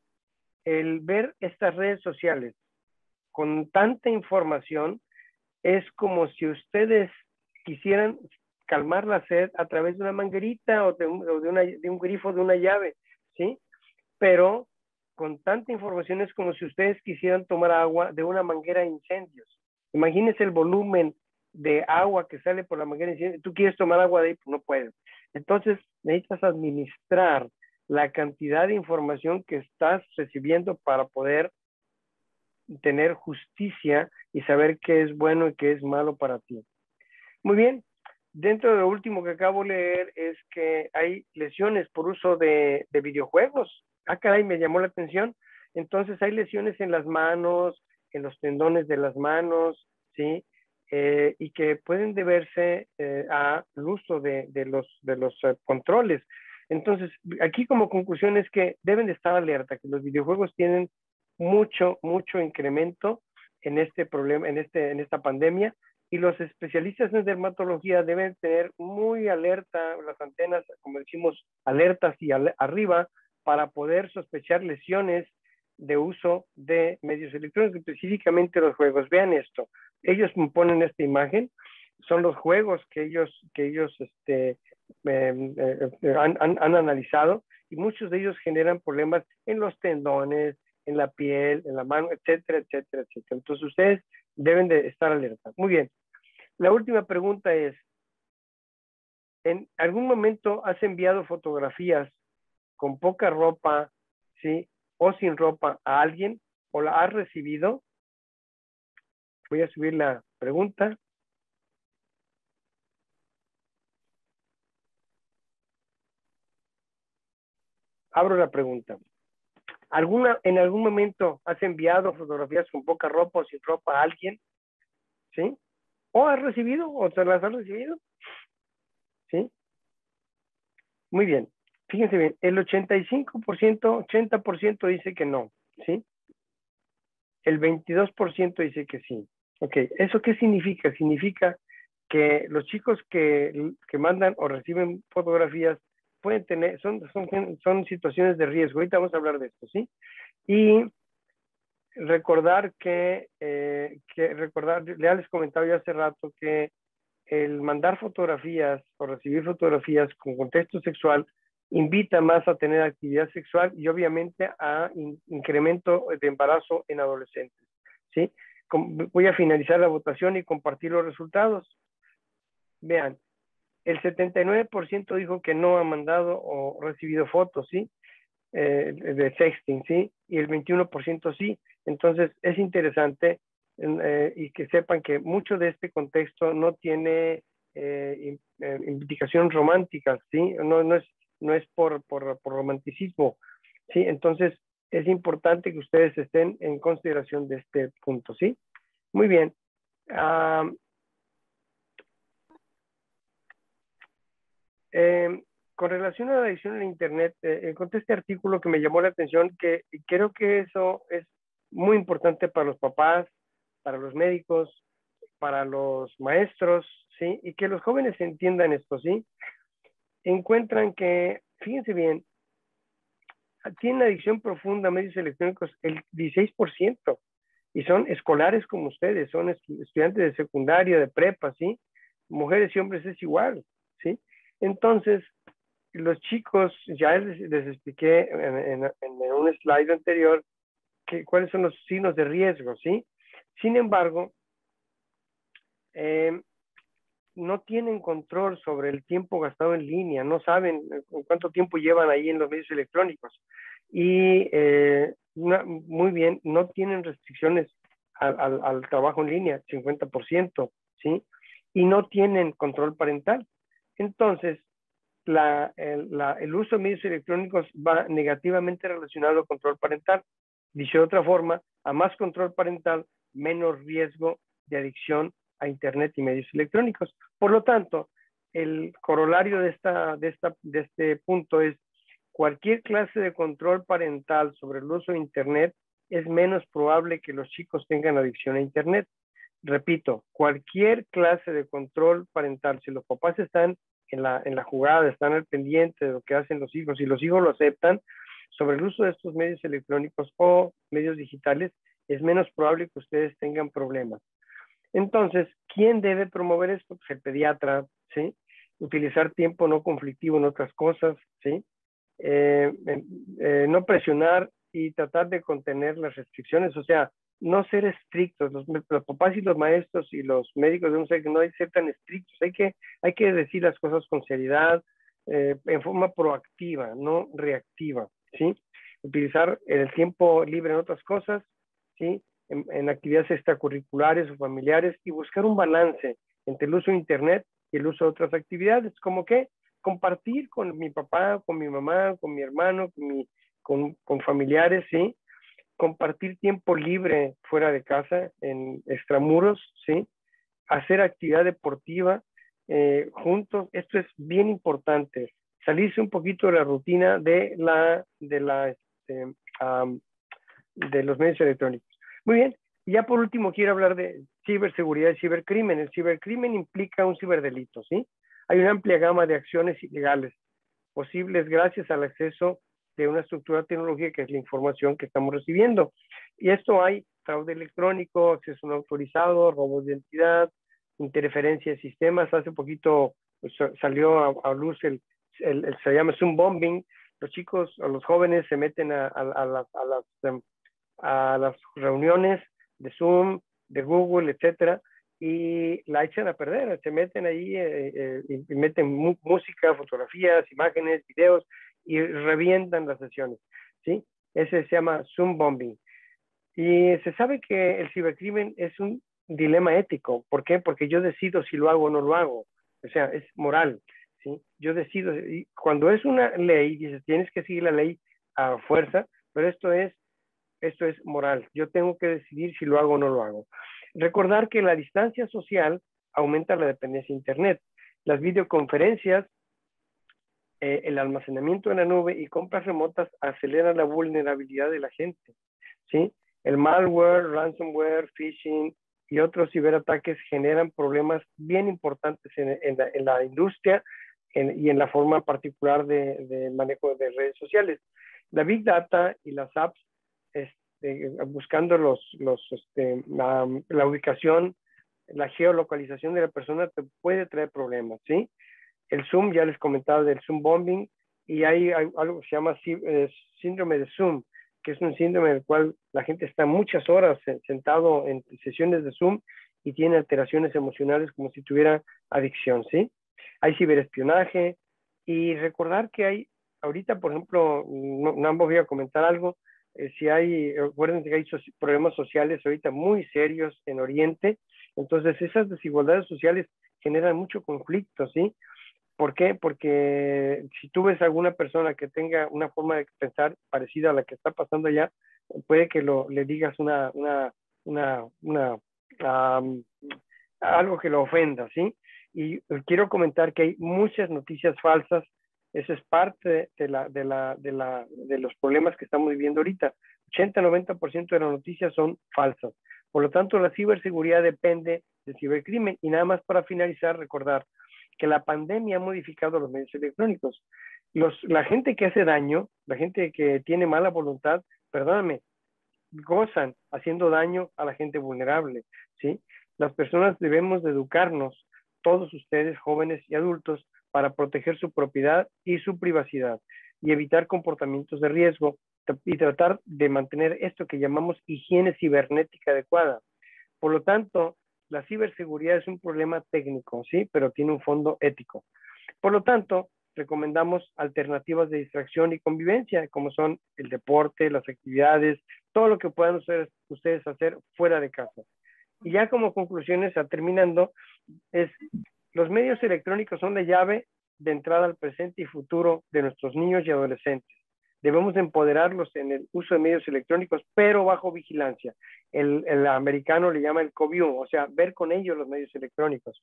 el ver estas redes sociales con tanta información es como si ustedes quisieran calmar la sed a través de una manguerita o de un grifo de una llave, ¿sí? Pero con tanta información es como si ustedes quisieran tomar agua de una manguera de incendios. Imagínense el volumen de agua que sale por la manguera de incendios. Tú quieres tomar agua de ahí, pues no puedes. Entonces necesitas administrar la cantidad de información que estás recibiendo para poder tener justicia y saber qué es bueno y qué es malo para ti. Muy bien. Dentro de lo último que acabo de leer es que hay lesiones por uso de videojuegos. Ah, caray, me llamó la atención. Entonces hay lesiones en las manos, en los tendones de las manos, ¿sí? Y que pueden deberse al uso de los controles. Entonces, aquí como conclusión es que deben de estar alerta, que los videojuegos tienen mucho incremento en este problema, en esta pandemia, y los especialistas en dermatología deben tener muy alerta las antenas, como decimos, alertas y arriba para poder sospechar lesiones de uso de medios electrónicos, específicamente los juegos. Vean esto, ellos me ponen esta imagen, son los juegos que ellos han analizado y muchos de ellos generan problemas en los tendones, en la piel, en la mano, etcétera, etcétera, etcétera. Entonces ustedes deben de estar alerta. Muy bien. La última pregunta es, ¿en algún momento has enviado fotografías con poca ropa, sí, o sin ropa a alguien o la has recibido? Voy a subir la pregunta. Abro la pregunta. ¿En algún momento has enviado fotografías con poca ropa o sin ropa a alguien? ¿Sí? ¿O has recibido o te las has recibido? ¿Sí? Muy bien. Fíjense bien, el 85%, 80% dice que no, ¿sí? El 22% dice que sí. Ok, ¿eso qué significa? Significa que los chicos que mandan o reciben fotografías pueden tener, son situaciones de riesgo. Ahorita vamos a hablar de esto, ¿sí? Y recordar ya les comentaba yo hace rato que el mandar fotografías o recibir fotografías con contexto sexual invita más a tener actividad sexual y obviamente a incremento de embarazo en adolescentes, ¿sí? Voy a finalizar la votación y compartir los resultados. Vean, el 79% dijo que no ha mandado o recibido fotos, ¿sí? De sexting, ¿sí? Y el 21% sí. Entonces, es interesante y que sepan que mucho de este contexto no tiene implicaciones románticas, ¿sí? No es por romanticismo, ¿sí? Entonces, es importante que ustedes estén en consideración de este punto, ¿sí? Muy bien. Con relación a la adicción en Internet, encontré este artículo que me llamó la atención, que creo que eso es muy importante para los papás, para los médicos, para los maestros, ¿sí? Y que los jóvenes entiendan esto, ¿sí? Encuentran que, fíjense bien, tienen adicción profunda a medios electrónicos el 16%, y son escolares como ustedes, son estudiantes de secundaria, de prepa, ¿sí? Mujeres y hombres es igual, ¿sí? Entonces, los chicos, ya les expliqué en un slide anterior cuáles son los signos de riesgo, ¿sí? Sin embargo, no tienen control sobre el tiempo gastado en línea, no saben cuánto tiempo llevan ahí en los medios electrónicos. Y muy bien, no tienen restricciones al trabajo en línea, 50%, ¿sí? Y no tienen control parental. Entonces, el uso de medios electrónicos va negativamente relacionado al control parental. Dicho de otra forma, a más control parental, menos riesgo de adicción a Internet y medios electrónicos. Por lo tanto, el corolario de este punto es cualquier clase de control parental sobre el uso de Internet es menos probable que los chicos tengan adicción a Internet. Repito, cualquier clase de control parental, si los papás están en la jugada, están al pendiente de lo que hacen los hijos y los hijos lo aceptan, sobre el uso de estos medios electrónicos o medios digitales, es menos probable que ustedes tengan problemas. Entonces, ¿quién debe promover esto? Pues el pediatra, ¿sí? Utilizar tiempo no conflictivo en otras cosas, ¿sí? No presionar y tratar de contener las restricciones, o sea, no ser estrictos. Los papás y los maestros y los médicos deben ser que no hay que ser tan estrictos, hay que decir las cosas con seriedad, en forma proactiva, no reactiva, ¿sí? Utilizar el tiempo libre en otras cosas, ¿sí? En actividades extracurriculares o familiares, y buscar un balance entre el uso de Internet y el uso de otras actividades, como que compartir con mi papá, con mi mamá, con mi hermano, con familiares, ¿sí? Compartir tiempo libre fuera de casa, en extramuros, ¿sí? Hacer actividad deportiva juntos. Esto es bien importante. Salirse un poquito de la rutina de los medios electrónicos. Muy bien. Y ya por último quiero hablar de ciberseguridad y cibercrimen. El cibercrimen implica un ciberdelito, ¿sí? Hay una amplia gama de acciones ilegales posibles gracias al acceso de una estructura tecnológica que es la información que estamos recibiendo. Y esto hay fraude electrónico, acceso no autorizado, robo de identidad, interferencia de sistemas. Hace poquito salió a luz se llama Zoom bombing. Los chicos o los jóvenes se meten a las reuniones de Zoom, de Google, etcétera, y la echan a perder. Se meten ahí y meten música, fotografías, imágenes, videos, y revientan las sesiones, ¿sí? Ese se llama Zoom bombing. Y se sabe que el cibercrimen es un dilema ético. ¿Por qué? Porque yo decido si lo hago o no lo hago. O sea, es moral, ¿sí? Yo decido. Y cuando es una ley, dices, tienes que seguir la ley a fuerza, pero esto es moral. Yo tengo que decidir si lo hago o no lo hago. Recordar que la distancia social aumenta la dependencia de Internet. Las videoconferencias, el almacenamiento en la nube y compras remotas aceleran la vulnerabilidad de la gente, ¿sí? El malware, ransomware, phishing y otros ciberataques generan problemas bien importantes en la industria y en la forma particular de manejo de redes sociales. La Big Data y las apps, buscando la ubicación, la geolocalización de la persona, te puede traer problemas, ¿sí? El Zoom, ya les comentaba del Zoom bombing, y hay algo que se llama síndrome de Zoom, que es un síndrome en el cual la gente está muchas horas sentado en sesiones de Zoom y tiene alteraciones emocionales como si tuviera adicción, ¿sí? Hay ciberespionaje, y recordar que hay, ahorita, por ejemplo, no voy a comentar algo, acuérdense que hay problemas sociales ahorita muy serios en Oriente. Entonces esas desigualdades sociales generan mucho conflicto, ¿sí? ¿Por qué? Porque si tú ves a alguna persona que tenga una forma de pensar parecida a la que está pasando allá, puede que le digas algo que lo ofenda, ¿sí? Y quiero comentar que hay muchas noticias falsas. Eso es parte de los problemas que estamos viviendo ahorita. 80-90% de las noticias son falsas. Por lo tanto, la ciberseguridad depende del cibercrimen. Y nada más para finalizar, recordar, que la pandemia ha modificado los medios electrónicos. La gente que hace daño, la gente que tiene mala voluntad, perdóname, gozan haciendo daño a la gente vulnerable, ¿sí? Las personas debemos de educarnos, todos ustedes, jóvenes y adultos, para proteger su propiedad y su privacidad y evitar comportamientos de riesgo y tratar de mantener esto que llamamos higiene cibernética adecuada. Por lo tanto, la ciberseguridad es un problema técnico, ¿sí? Pero tiene un fondo ético. Por lo tanto, recomendamos alternativas de distracción y convivencia, como son el deporte, las actividades, todo lo que puedan ustedes hacer fuera de casa. Y ya como conclusiones, terminando, los medios electrónicos son la llave de entrada al presente y futuro de nuestros niños y adolescentes. Debemos empoderarlos en el uso de medios electrónicos, pero bajo vigilancia. El americano le llama el co-view, o sea, ver con ellos los medios electrónicos.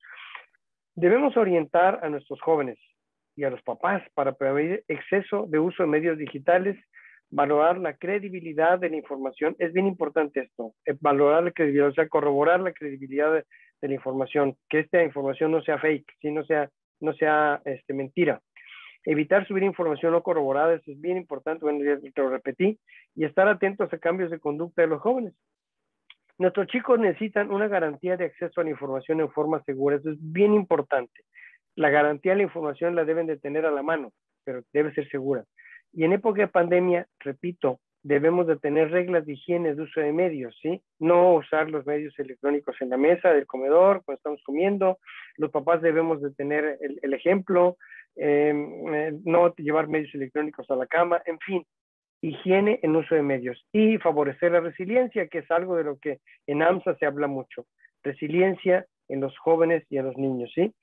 Debemos orientar a nuestros jóvenes y a los papás para prevenir exceso de uso de medios digitales, valorar la credibilidad de la información. Es bien importante esto, valorar la credibilidad, o sea, corroborar la credibilidad de la información, que esta información no sea fake, ¿sí? no sea mentira. Evitar subir información no corroborada, eso es bien importante, bueno, ya te lo repetí, y estar atentos a cambios de conducta de los jóvenes. Nuestros chicos necesitan una garantía de acceso a la información en forma segura, eso es bien importante. La garantía de la información la deben de tener a la mano, pero debe ser segura. Y en época de pandemia, repito, debemos de tener reglas de higiene de uso de medios, ¿sí? No usar los medios electrónicos en la mesa del comedor cuando estamos comiendo. Los papás debemos de tener el ejemplo, no llevar medios electrónicos a la cama, en fin, higiene en uso de medios y favorecer la resiliencia, que es algo de lo que en AMSA se habla mucho. Resiliencia en los jóvenes y en los niños, ¿sí?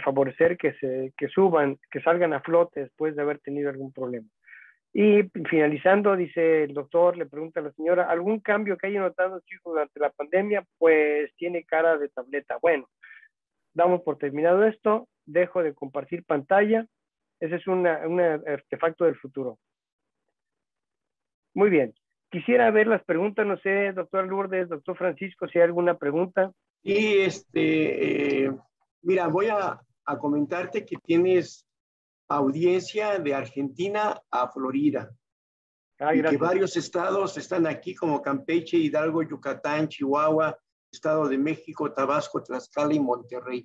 Favorecer que suban, que salgan a flote después de haber tenido algún problema. Y finalizando, dice el doctor, le pregunta a la señora, ¿algún cambio que haya notado su hijo durante la pandemia? Pues tiene cara de tableta. Bueno, damos por terminado esto, dejo de compartir pantalla. Ese es un artefacto del futuro. Muy bien. Quisiera ver las preguntas, no sé, doctor Lourdes, doctor Francisco, si hay alguna pregunta. Y mira, voy a comentarte que tienes audiencia de Argentina a Florida. Y que varios estados están aquí como Campeche, Hidalgo, Yucatán, Chihuahua, Estado de México, Tabasco, Tlaxcala y Monterrey.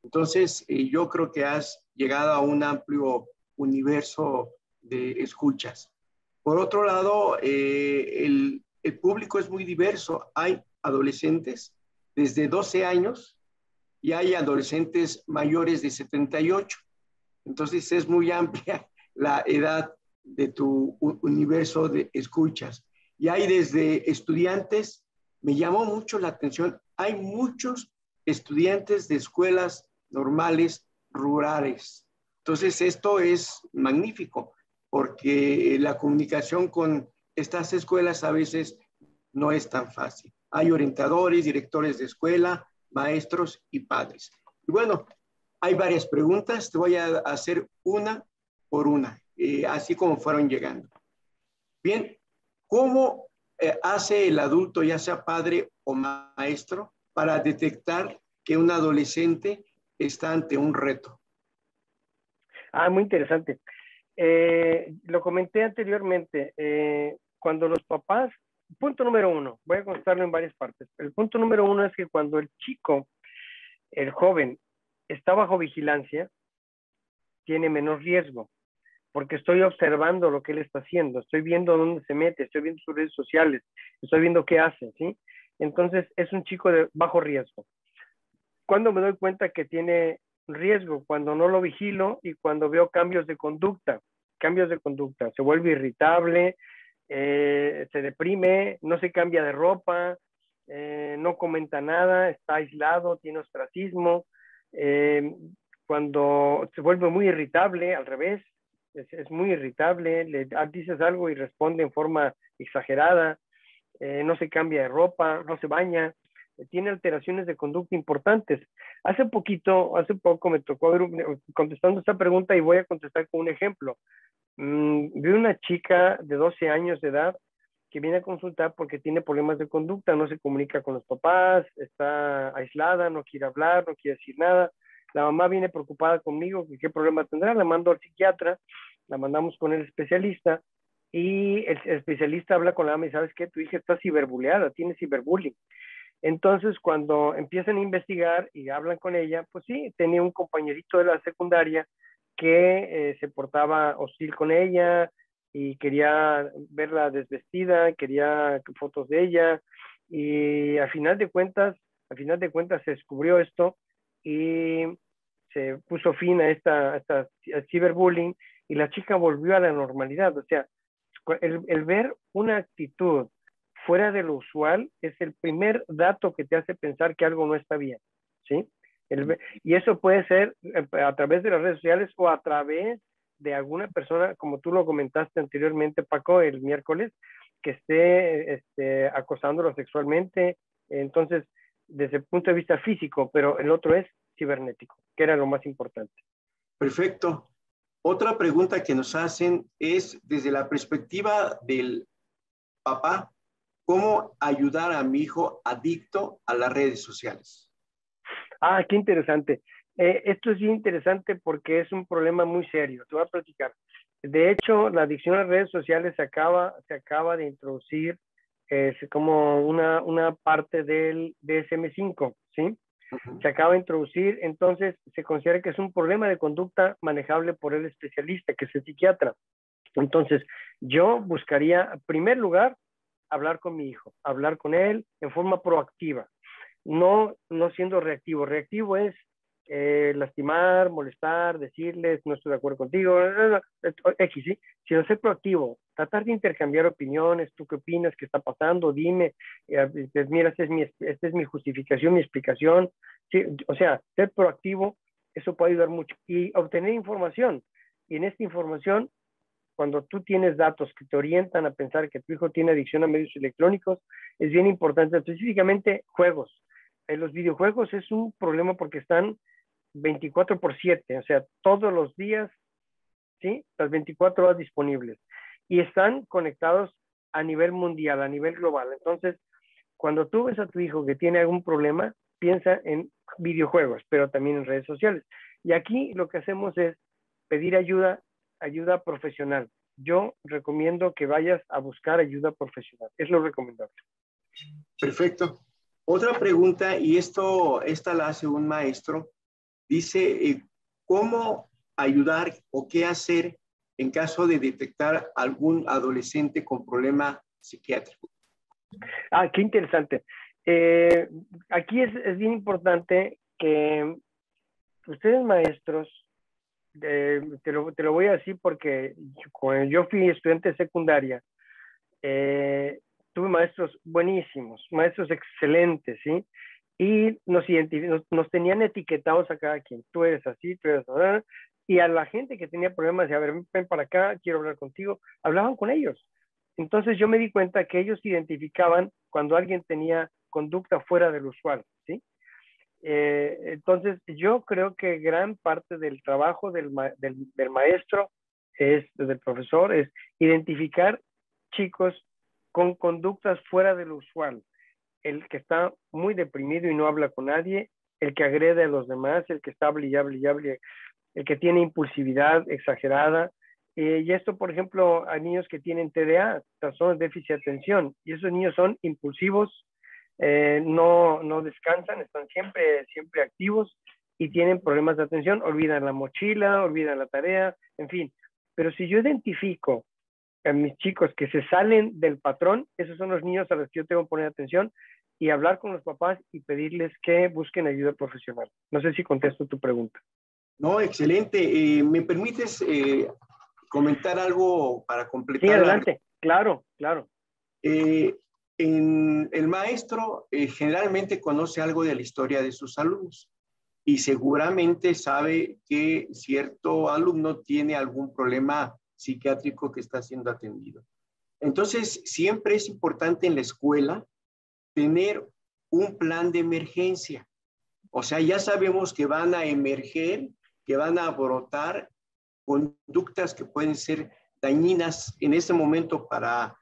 Entonces, yo creo que has llegado a un amplio universo de escuchas. Por otro lado, el público es muy diverso. Hay adolescentes desde 12 años y hay adolescentes mayores de 78. Entonces, es muy amplia la edad de tu universo de escuchas. Y hay desde estudiantes, me llamó mucho la atención, hay muchos estudiantes de escuelas normales rurales. Entonces, esto es magnífico, porque la comunicación con estas escuelas a veces no es tan fácil. Hay orientadores, directores de escuela, maestros y padres. Y bueno, hay varias preguntas, te voy a hacer una por una, así como fueron llegando. Bien, ¿cómo hace el adulto, ya sea padre o maestro, para detectar que un adolescente está ante un reto? Muy interesante. Lo comenté anteriormente, cuando los papás, punto número uno, voy a contestarlo en varias partes. El punto número uno es que cuando el chico, el joven, está bajo vigilancia, tiene menos riesgo, porque estoy observando lo que él está haciendo, estoy viendo dónde se mete, estoy viendo sus redes sociales, estoy viendo qué hace, ¿sí? Entonces, es un chico de bajo riesgo. ¿Cuándo me doy cuenta que tiene riesgo? Cuando no lo vigilo y cuando veo cambios de conducta. Se vuelve irritable, se deprime, no se cambia de ropa, no comenta nada, está aislado, tiene ostracismo, cuando se vuelve muy irritable, al revés, es muy irritable, le dices algo y responde en forma exagerada, no se cambia de ropa, no se baña, tiene alteraciones de conducta importantes. Hace poco me tocó ver, contestando esta pregunta y voy a contestar con un ejemplo. Vi una chica de 12 años de edad que viene a consultar porque tiene problemas de conducta, no se comunica con los papás, está aislada, no quiere hablar, no quiere decir nada. La mamá viene preocupada conmigo, que qué problema tendrá, la mando al psiquiatra, la mandamos con el especialista y el especialista habla con la mamá y ¿sabes qué? Tu hija está ciberbuleada, tiene ciberbullying. Entonces, cuando empiezan a investigar y hablan con ella, pues sí, tenía un compañerito de la secundaria que se portaba hostil con ella y quería verla desvestida, quería fotos de ella y a final de cuentas se descubrió esto y se puso fin a esta ciberbullying y la chica volvió a la normalidad. O sea, el ver una actitud fuera de lo usual es el primer dato que te hace pensar que algo no está bien, ¿sí? Y eso puede ser a través de las redes sociales o a través de alguna persona, como tú lo comentaste anteriormente, Paco, el miércoles, que esté acosándolo sexualmente. Entonces, desde el punto de vista físico, pero el otro es cibernético, que era lo más importante. Perfecto. Otra pregunta que nos hacen es desde la perspectiva del papá, ¿cómo ayudar a mi hijo adicto a las redes sociales? Ah, qué interesante. Esto es bien interesante porque es un problema muy serio. Te voy a platicar. De hecho, la adicción a las redes sociales se acaba de introducir como una parte del DSM-5, ¿sí? Se acaba de introducir, entonces se considera que es un problema de conducta manejable por el especialista, que es el psiquiatra. Entonces, yo buscaría, en primer lugar, hablar con mi hijo, hablar con él en forma proactiva, no siendo reactivo. Reactivo es lastimar, molestar, decirles no estoy de acuerdo contigo, X, ¿sí? Sino ser proactivo, tratar de intercambiar opiniones, tú qué opinas, qué está pasando, dime, mira, esta es mi justificación, mi explicación, ¿sí? O sea, ser proactivo, eso puede ayudar mucho. Y obtener información, y en esta información, cuando tú tienes datos que te orientan a pensar que tu hijo tiene adicción a medios electrónicos, es bien importante, específicamente juegos. Los videojuegos es un problema porque están 24/7, o sea, todos los días, ¿sí? Las 24 horas disponibles. Y están conectados a nivel mundial, a nivel global. Entonces, cuando tú ves a tu hijo que tiene algún problema, piensa en videojuegos, pero también en redes sociales. Y aquí lo que hacemos es pedir ayuda profesional. Yo recomiendo que vayas a buscar ayuda profesional. Es lo recomendable. Perfecto. Otra pregunta, y esta la hace un maestro, dice, ¿cómo ayudar o qué hacer en caso de detectar algún adolescente con problema psiquiátrico? Ah, qué interesante. Aquí es bien importante que ustedes maestros, te lo voy a decir porque cuando yo fui estudiante de secundaria, tuve maestros buenísimos, maestros excelentes, ¿sí? Y nos tenían etiquetados a cada quien. Tú eres así, tú eres así. Y a la gente que tenía problemas de, a ver, ven para acá, quiero hablar contigo, hablaban con ellos. Entonces yo me di cuenta que ellos identificaban cuando alguien tenía conducta fuera del usual, ¿sí? Entonces yo creo que gran parte del trabajo del maestro, del profesor, es identificar chicos con conductas fuera del usual. El que está muy deprimido y no habla con nadie, el que agrede a los demás, el que está hable y hable y hable, el que tiene impulsividad exagerada. Y esto, por ejemplo, hay niños que tienen TDA, trastorno de déficit de atención, y esos niños son impulsivos, no descansan, están siempre activos y tienen problemas de atención, olvidan la mochila, olvidan la tarea, en fin. Pero si yo identifico a mis chicos que se salen del patrón, esos son los niños a los que yo tengo que poner atención y hablar con los papás y pedirles que busquen ayuda profesional. No sé si contesto tu pregunta. No, excelente. ¿Me permites comentar algo para completar? Sí, adelante. Claro. El maestro generalmente conoce algo de la historia de sus alumnos y seguramente sabe que cierto alumno tiene algún problema psiquiátrico que está siendo atendido. Entonces, siempre es importante en la escuela tener un plan de emergencia. O sea, ya sabemos que van a emerger, que van a brotar conductas que pueden ser dañinas en ese momento para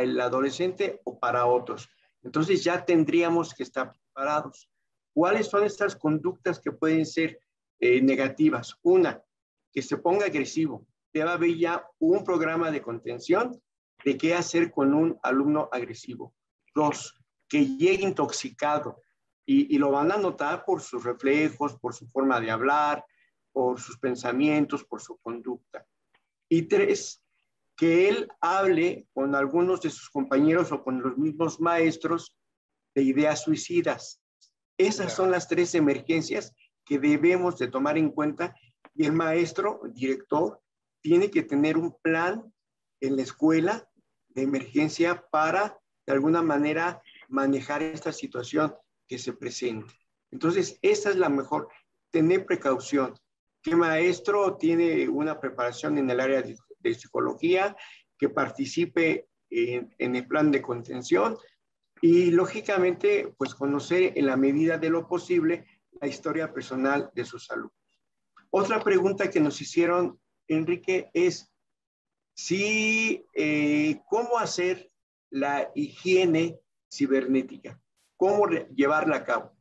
el adolescente o para otros. Entonces ya tendríamos que estar preparados. ¿Cuáles son estas conductas que pueden ser negativas. Una, que se ponga agresivo. Debe haber ya un programa de contención de qué hacer con un alumno agresivo. Dos, que llegue intoxicado y lo van a notar por sus reflejos, por su forma de hablar, por sus pensamientos, por su conducta. Y tres, que él hable con algunos de sus compañeros o con los mismos maestros de ideas suicidas. Esas son las tres emergencias que debemos de tomar en cuenta y el maestro, el director, tiene que tener un plan en la escuela de emergencia para, de alguna manera, manejar esta situación que se presente. Entonces, esa es la mejor, tener precaución. ¿Qué maestro tiene una preparación en el área de psicología, que participe en el plan de contención y, lógicamente, pues conocer en la medida de lo posible la historia personal de sus alumnos? Otra pregunta que nos hicieron, Enrique, es si, cómo hacer la higiene cibernética, cómo llevarla a cabo.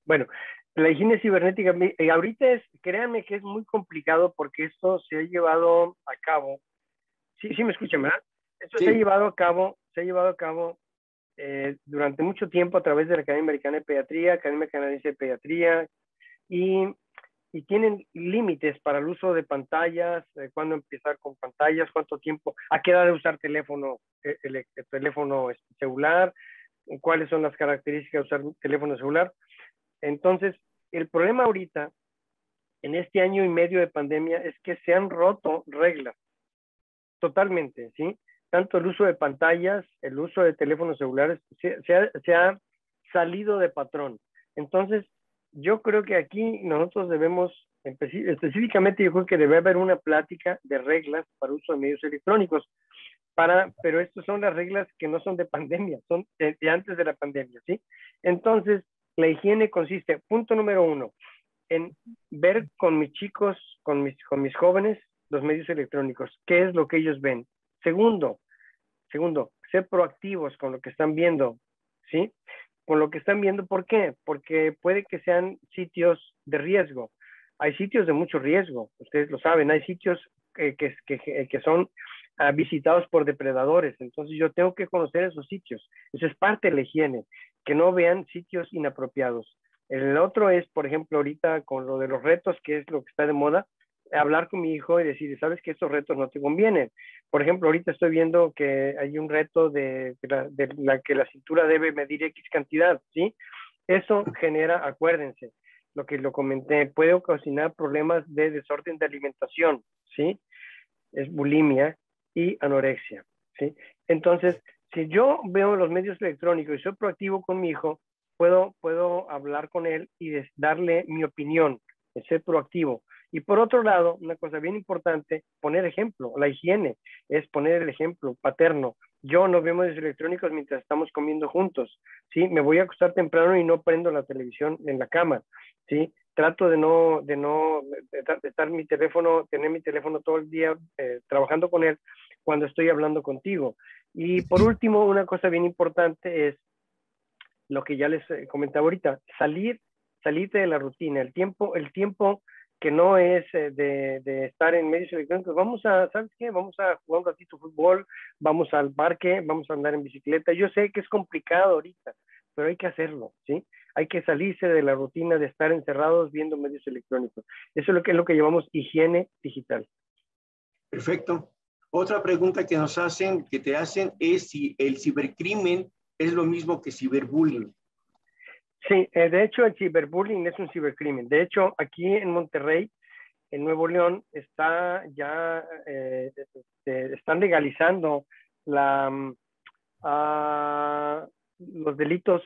Bueno, la higiene cibernética, ahorita créanme que es muy complicado porque esto se ha llevado a cabo. Sí, sí me escuchan, ¿verdad? Esto sí. Se ha llevado a cabo durante mucho tiempo a través de la Academia Americana de Pediatría, Academia Canadiense de Pediatría, y tienen límites para el uso de pantallas, cuándo empezar con pantallas, cuánto tiempo, a qué edad de usar teléfono, el teléfono celular, cuáles son las características de usar un teléfono celular. Entonces, el problema ahorita, en este año y medio de pandemia, es que se han roto reglas totalmente, ¿sí? Tanto el uso de pantallas, el uso de teléfonos celulares, se ha salido de patrón. Entonces, yo creo que aquí nosotros debemos, específicamente yo creo que debe haber una plática de reglas para uso de medios electrónicos, pero estas son las reglas que no son de pandemia, son de antes de la pandemia, ¿sí? Entonces, la higiene consiste, punto número 1, en ver con mis chicos, con mis jóvenes, los medios electrónicos, qué es lo que ellos ven. Segundo, ser proactivos con lo que están viendo, ¿sí? Con lo que están viendo, ¿por qué? Porque puede que sean sitios de riesgo. Hay sitios de mucho riesgo, ustedes lo saben, hay sitios que son visitados por depredadores, entonces yo tengo que conocer esos sitios. Eso es parte de la higiene, que no vean sitios inapropiados. El otro es, por ejemplo, ahorita con lo de los retos, que es lo que está de moda, hablar con mi hijo y decir, sabes que estos retos no te convienen. Por ejemplo, ahorita estoy viendo que hay un reto de que la cintura debe medir X cantidad, ¿sí? Eso genera, acuérdense, lo que lo comenté, puede ocasionar problemas de desorden de alimentación, ¿sí? Es bulimia y anorexia, ¿sí? Entonces, si yo veo los medios electrónicos y soy proactivo con mi hijo, puedo hablar con él y darle mi opinión, ser proactivo. Y por otro lado, una cosa bien importante, poner ejemplo. La higiene es poner el ejemplo paterno. Yo no veo medios electrónicos mientras estamos comiendo juntos, ¿sí? Me voy a acostar temprano y no prendo la televisión en la cama, ¿sí? Trato de estar tener mi teléfono todo el día trabajando con él cuando estoy hablando contigo. Y por último, una cosa bien importante es lo que ya les comentaba ahorita, salirte de la rutina, el tiempo que no es de estar en medios electrónicos. ¿Sabes qué? Vamos a jugar un ratito fútbol, vamos al parque, vamos a andar en bicicleta. Yo sé que es complicado ahorita, pero hay que hacerlo, ¿sí? Hay que salirse de la rutina de estar encerrados viendo medios electrónicos. Eso es lo que llamamos higiene digital. Perfecto. Otra pregunta que te hacen es si el cibercrimen es lo mismo que ciberbullying. Sí, de hecho el ciberbullying es un cibercrimen. De hecho, aquí en Monterrey, en Nuevo León, están legalizando los delitos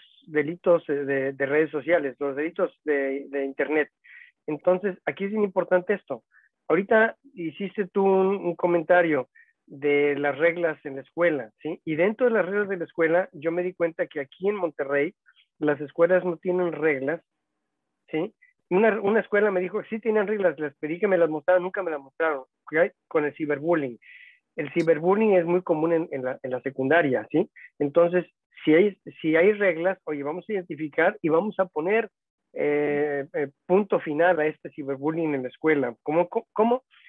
de redes sociales, los delitos de Internet. Entonces, aquí es bien importante esto. Ahorita hiciste tú un comentario de las reglas en la escuela, ¿sí? Y dentro de las reglas de la escuela, yo me di cuenta que aquí en Monterrey, las escuelas no tienen reglas, ¿sí? Una escuela me dijo que sí tienen reglas, les pedí que me las mostraran, nunca me las mostraron, ¿okay? Con el ciberbullying. El ciberbullying es muy común en la secundaria, ¿sí? Entonces, si hay reglas, oye, vamos a identificar y vamos a poner punto final a este ciberbullying en la escuela.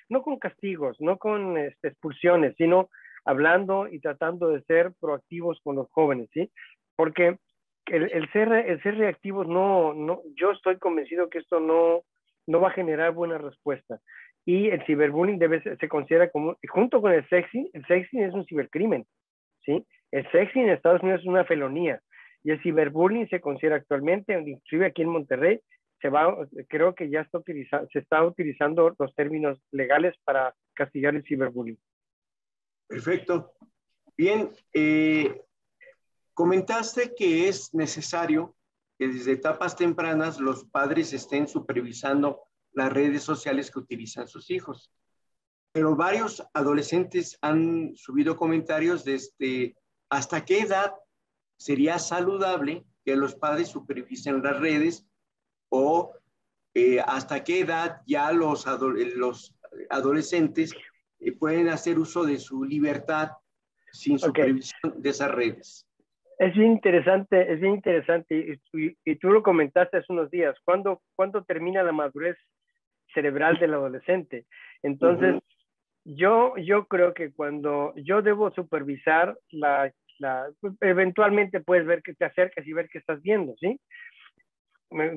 No con castigos, no con expulsiones, sino hablando y tratando de ser proactivos con los jóvenes, ¿sí? Porque el ser reactivos yo estoy convencido que esto no va a generar buena respuesta. Y el ciberbullying se considera como, junto con el sexting es un cibercrimen, ¿sí? El sexting en Estados Unidos es una felonía y el ciberbullying se considera actualmente, inclusive aquí en Monterrey, creo que ya se está utilizando los términos legales para castigar el ciberbullying. Perfecto. Bien, comentaste que es necesario que desde etapas tempranas los padres estén supervisando las redes sociales que utilizan sus hijos. Pero varios adolescentes han subido comentarios desde hasta qué edad sería saludable que los padres supervisen las redes o hasta qué edad ya los adolescentes pueden hacer uso de su libertad sin supervisión de esas redes. Es bien interesante y tú lo comentaste hace unos días. ¿Cuándo termina la madurez cerebral del adolescente? Entonces, yo creo que cuando yo debo supervisar eventualmente puedes ver que te acercas y ver qué estás viendo, ¿sí?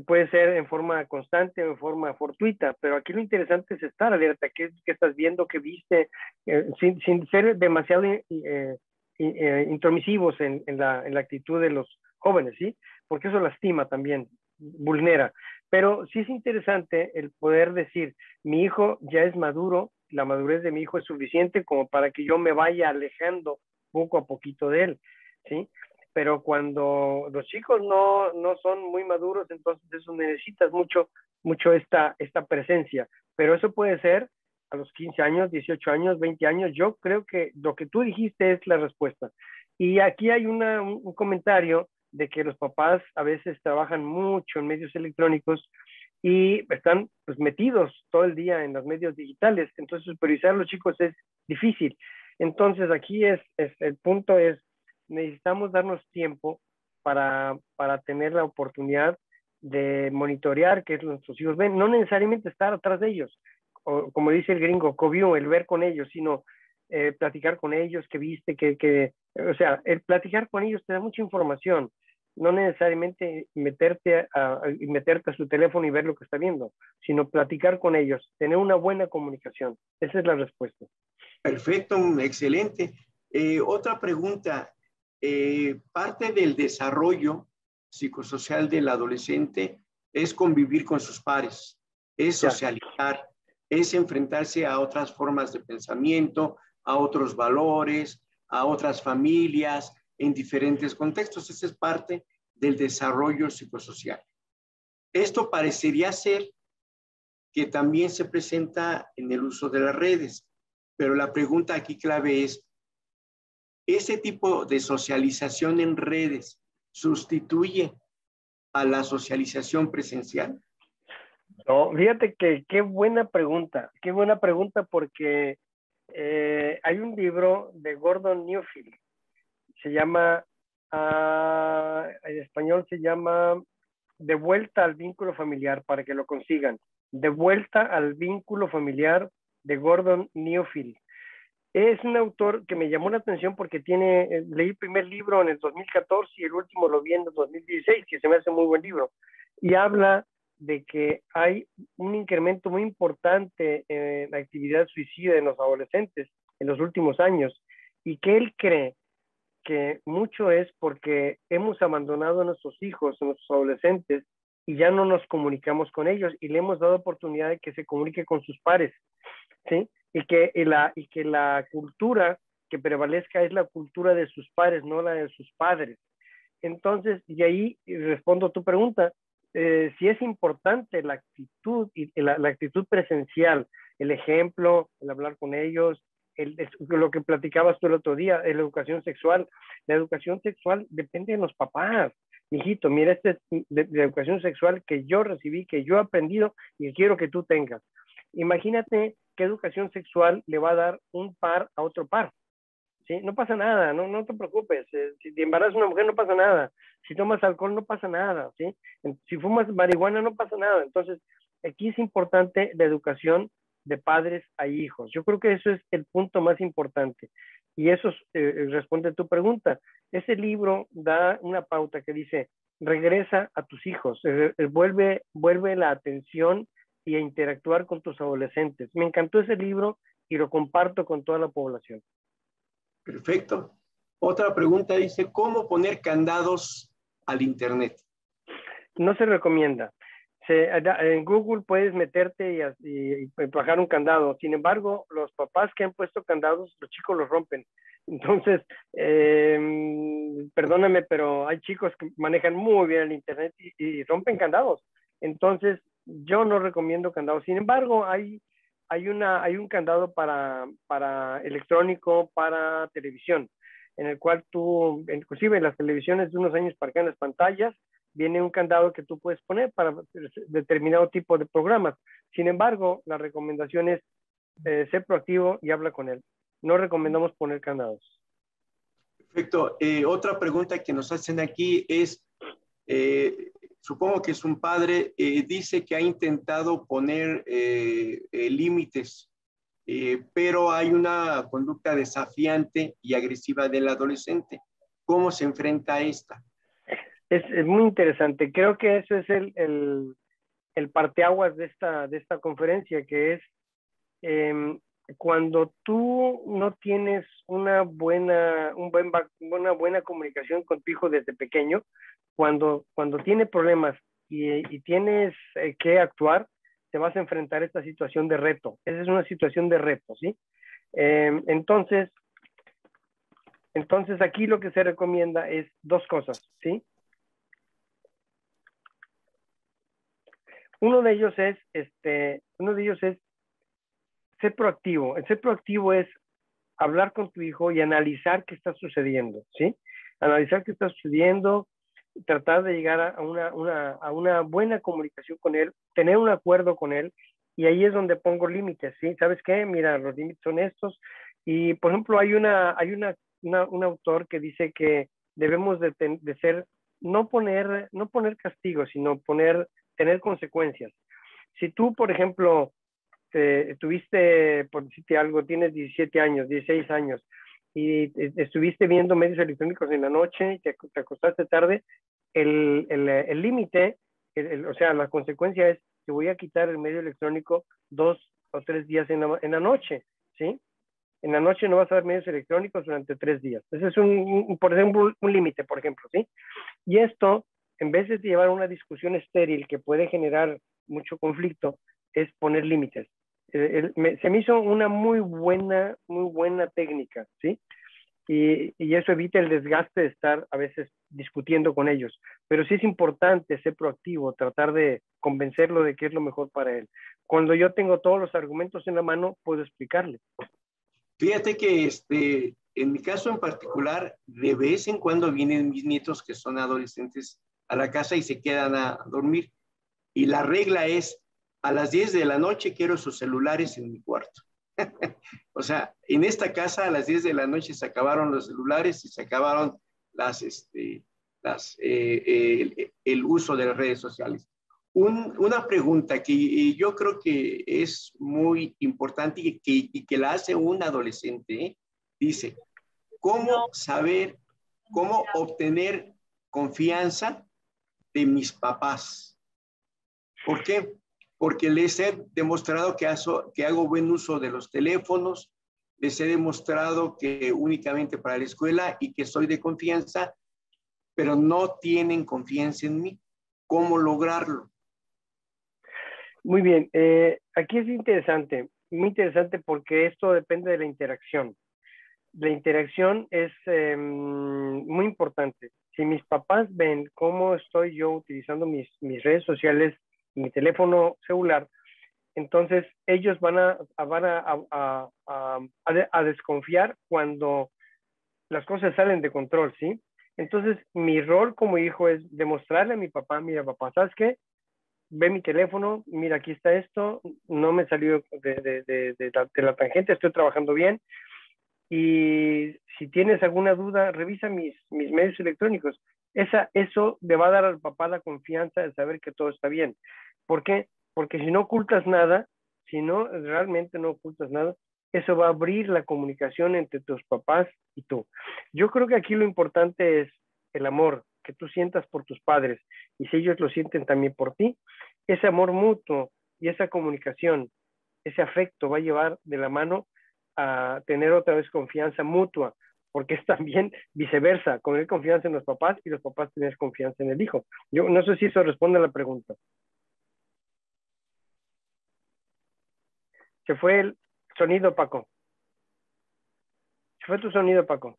Puede ser en forma constante o en forma fortuita, pero aquí lo interesante es estar alerta, qué estás viendo, qué viste, sin ser demasiado intromisivos en la actitud de los jóvenes, ¿sí? Porque eso lastima también, vulnera. Pero sí es interesante el poder decir, mi hijo ya es maduro, la madurez de mi hijo es suficiente como para que yo me vaya alejando poco a poquito de él, ¿sí? Pero cuando los chicos no son muy maduros, entonces eso necesitas mucho esta presencia. Pero eso puede ser a los 15 años, 18 años, 20 años. Yo creo que lo que tú dijiste es la respuesta. Y aquí hay un comentario de que los papás a veces trabajan mucho en medios electrónicos y están pues metidos todo el día en los medios digitales. Entonces supervisar a los chicos es difícil. Entonces aquí el punto es, necesitamos darnos tiempo para tener la oportunidad de monitorear qué es lo que nuestros hijos ven, no necesariamente estar atrás de ellos, o como dice el gringo, co-view, el ver con ellos, sino platicar con ellos, qué viste, o sea, el platicar con ellos te da mucha información, no necesariamente meterte a su teléfono y ver lo que está viendo, sino platicar con ellos, tener una buena comunicación. Esa es la respuesta. Perfecto, excelente. Otra pregunta. Parte del desarrollo psicosocial del adolescente es convivir con sus pares, es socializar, es enfrentarse a otras formas de pensamiento, a otros valores, a otras familias, en diferentes contextos. Esa es parte del desarrollo psicosocial. Esto parecería ser que también se presenta en el uso de las redes, pero la pregunta aquí clave es, ¿ese tipo de socialización en redes sustituye a la socialización presencial? No, fíjate que qué buena pregunta porque hay un libro de Gordon Newfield, se llama, en español se llama De vuelta al vínculo familiar, para que lo consigan. De vuelta al vínculo familiar de Gordon Newfield. Es un autor que me llamó la atención porque leí el primer libro en el 2014 y el último lo vi en el 2016, que se me hace muy buen libro. Y habla de que hay un incremento muy importante en la actividad suicida en los adolescentes en los últimos años y que él cree que mucho es porque hemos abandonado a nuestros hijos, a nuestros adolescentes y ya no nos comunicamos con ellos y le hemos dado oportunidad de que se comunique con sus pares, ¿sí? Y que la cultura que prevalezca es la cultura de sus pares, no la de sus padres. Entonces, y ahí respondo a tu pregunta, si es importante la actitud, la actitud presencial, el ejemplo, el hablar con ellos, lo que platicabas tú el otro día, la educación sexual. La educación sexual depende de los papás. Hijito, mira, esta es de educación sexual que yo recibí, que yo he aprendido y que quiero que tú tengas. Imagínate qué educación sexual le va a dar un par a otro par. ¿sí? No pasa nada, no te preocupes. Si te embarazas una mujer no pasa nada. Si tomas alcohol no pasa nada, ¿sí? Si fumas marihuana no pasa nada. Entonces, aquí es importante la educación de padres a hijos. Yo creo que eso es el punto más importante. Y eso responde a tu pregunta. Ese libro da una pauta que dice, regresa a tus hijos, vuelve la atención y a interactuar con tus adolescentes. Me encantó ese libro y lo comparto con toda la población. Perfecto. Otra pregunta dice, ¿cómo poner candados al Internet? No se recomienda. En Google puedes meterte y bajar un candado. Sin embargo, los papás que han puesto candados, los chicos los rompen. Entonces, perdóname, pero hay chicos que manejan muy bien el Internet y rompen candados. Entonces, yo no recomiendo candados. Sin embargo, hay un candado para electrónico, para televisión, en el cual tú, inclusive en las televisiones de unos años para acá en las pantallas, viene un candado que tú puedes poner para determinado tipo de programas. Sin embargo, la recomendación es ser proactivo y habla con él. No recomendamos poner candados. Perfecto. Otra pregunta que nos hacen aquí es, supongo que es un padre, dice que ha intentado poner límites, pero hay una conducta desafiante y agresiva del adolescente. ¿Cómo se enfrenta a esta? Es muy interesante. Creo que eso es el parteaguas de esta conferencia, que es cuando tú no tienes una buena comunicación con tu hijo desde pequeño, cuando tiene problemas y tienes que actuar, te vas a enfrentar a esta situación de reto. Esa es una situación de reto, ¿sí? Entonces aquí lo que se recomienda es dos cosas, ¿sí? Uno de ellos es ser proactivo. El ser proactivo es hablar con tu hijo y analizar qué está sucediendo, ¿sí? Analizar qué está sucediendo, tratar de llegar a una buena comunicación con él, tener un acuerdo con él, y ahí es donde pongo límites, ¿sí? ¿Sabes qué? Mira, los límites son estos. Y, por ejemplo, hay un autor que dice que debemos de ser, no poner castigos, sino tener consecuencias. Si tú, por ejemplo, tuviste, por decirte algo, tienes 17 años, 16 años, y estuviste viendo medios electrónicos en la noche y te acostaste tarde, el límite, o sea, la consecuencia es que voy a quitar el medio electrónico 2 o 3 días en la noche, ¿sí? En la noche no vas a ver medios electrónicos durante 3 días. Ese es por ejemplo, un límite, por ejemplo, ¿sí? Y esto, en vez de llevar a una discusión estéril que puede generar mucho conflicto, es poner límites. Se me hizo una muy buena técnica, ¿sí? Y eso evita el desgaste de estar a veces discutiendo con ellos. Pero sí es importante ser proactivo, tratar de convencerlo de que es lo mejor para él. Cuando yo tengo todos los argumentos en la mano, puedo explicarle. Fíjate que en mi caso en particular, de vez en cuando vienen mis nietos que son adolescentes a la casa y se quedan a dormir. Y la regla es, a las 10 de la noche quiero sus celulares en mi cuarto. O sea, en esta casa a las 10 de la noche se acabaron los celulares y se acabaron el uso de las redes sociales. Una pregunta que yo creo que es muy importante y que la hace un adolescente, dice, ¿cómo saber, cómo obtener confianza de mis papás? ¿Por qué? Porque les he demostrado que hago buen uso de los teléfonos, les he demostrado que únicamente para la escuela y que soy de confianza, pero no tienen confianza en mí. ¿Cómo lograrlo? Muy bien, aquí es muy interesante porque esto depende de la interacción. La interacción es muy importante. Si mis papás ven cómo estoy yo utilizando mis redes sociales, mi teléfono celular, entonces ellos van a desconfiar cuando las cosas salen de control, ¿sí? Entonces, mi rol como hijo es demostrarle a mi papá, mira, papá, ¿sabes qué? Ve mi teléfono, mira, aquí está esto, no me salió de la tangente, estoy trabajando bien, y si tienes alguna duda, revisa mis medios electrónicos. Eso le va a dar al papá la confianza de saber que todo está bien. ¿Por qué? Porque si no ocultas nada, si no, realmente no ocultas nada, eso va a abrir la comunicación entre tus papás y tú. Yo creo que aquí lo importante es el amor que tú sientas por tus padres, y si ellos lo sienten también por ti, ese amor mutuo y esa comunicación, ese afecto va a llevar de la mano a tener otra vez confianza mutua, porque es también viceversa, tener confianza en los papás y los papás tener confianza en el hijo. Yo no sé si eso responde a la pregunta. Se fue el sonido, Paco. Se fue tu sonido, Paco.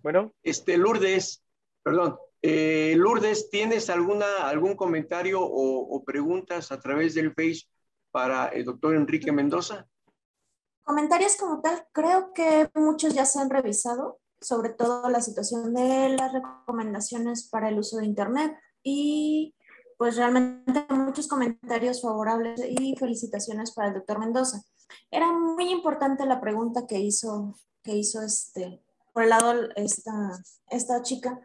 Bueno. Lourdes, perdón. Lourdes, ¿tienes algún comentario o preguntas a través del Face para el doctor Enrique Mendoza? Comentarios como tal, creo que muchos ya se han revisado, sobre todo la situación de las recomendaciones para el uso de Internet, y pues realmente muchos comentarios favorables y felicitaciones para el doctor Mendoza. Era muy importante la pregunta que hizo por el lado esta chica.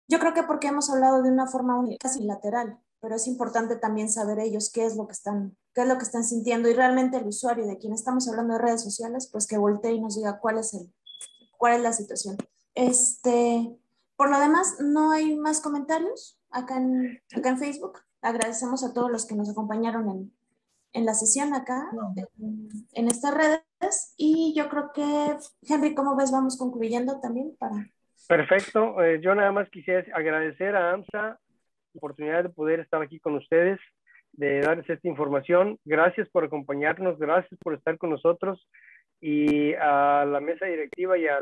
Yo creo que porque hemos hablado de una forma casi lateral, pero es importante también saber ellos qué es lo que están sintiendo, y realmente el usuario de quien estamos hablando de redes sociales, pues que voltee y nos diga cuál es la situación. Por lo demás, no hay más comentarios acá en Facebook. Agradecemos a todos los que nos acompañaron en la sesión acá, en estas redes, y yo creo que, Henry, ¿cómo ves? Vamos concluyendo también para... Perfecto. Yo nada más quisiera agradecer a AMSA la oportunidad de poder estar aquí con ustedes, de darles esta información. Gracias por acompañarnos, gracias por estar con nosotros, y a la mesa directiva y a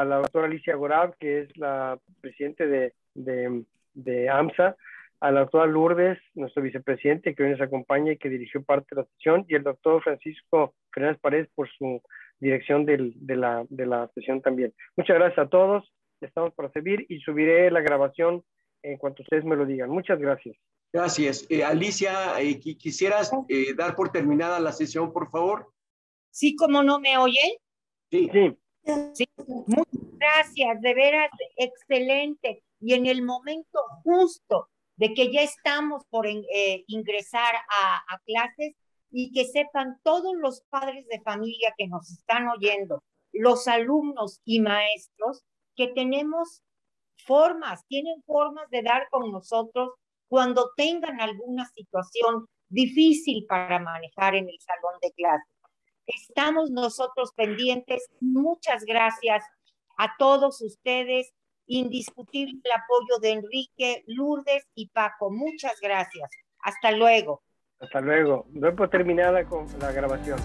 la doctora Alicia Gorab, que es la presidente de AMSA, a la doctora Lourdes, nuestro vicepresidente, que hoy nos acompaña y que dirigió parte de la sesión, y el doctor Francisco Fernández Paredes por su dirección de la sesión también. Muchas gracias a todos, estamos para servir, y subiré la grabación en cuanto ustedes me lo digan. Muchas gracias. Gracias. Alicia, ¿quisieras dar por terminada la sesión, por favor? Sí, ¿cómo no me oyen? Sí. Sí. Muchas gracias, de veras, excelente. Y en el momento justo de que ya estamos por ingresar a clases, y que sepan todos los padres de familia que nos están oyendo, los alumnos y maestros, que tienen formas de dar con nosotros cuando tengan alguna situación difícil para manejar en el salón de clases. Estamos nosotros pendientes. Muchas gracias a todos ustedes. Indiscutible el apoyo de Enrique, Lourdes y Paco. Muchas gracias. Hasta luego. Hasta luego. Doy por terminada con la grabación.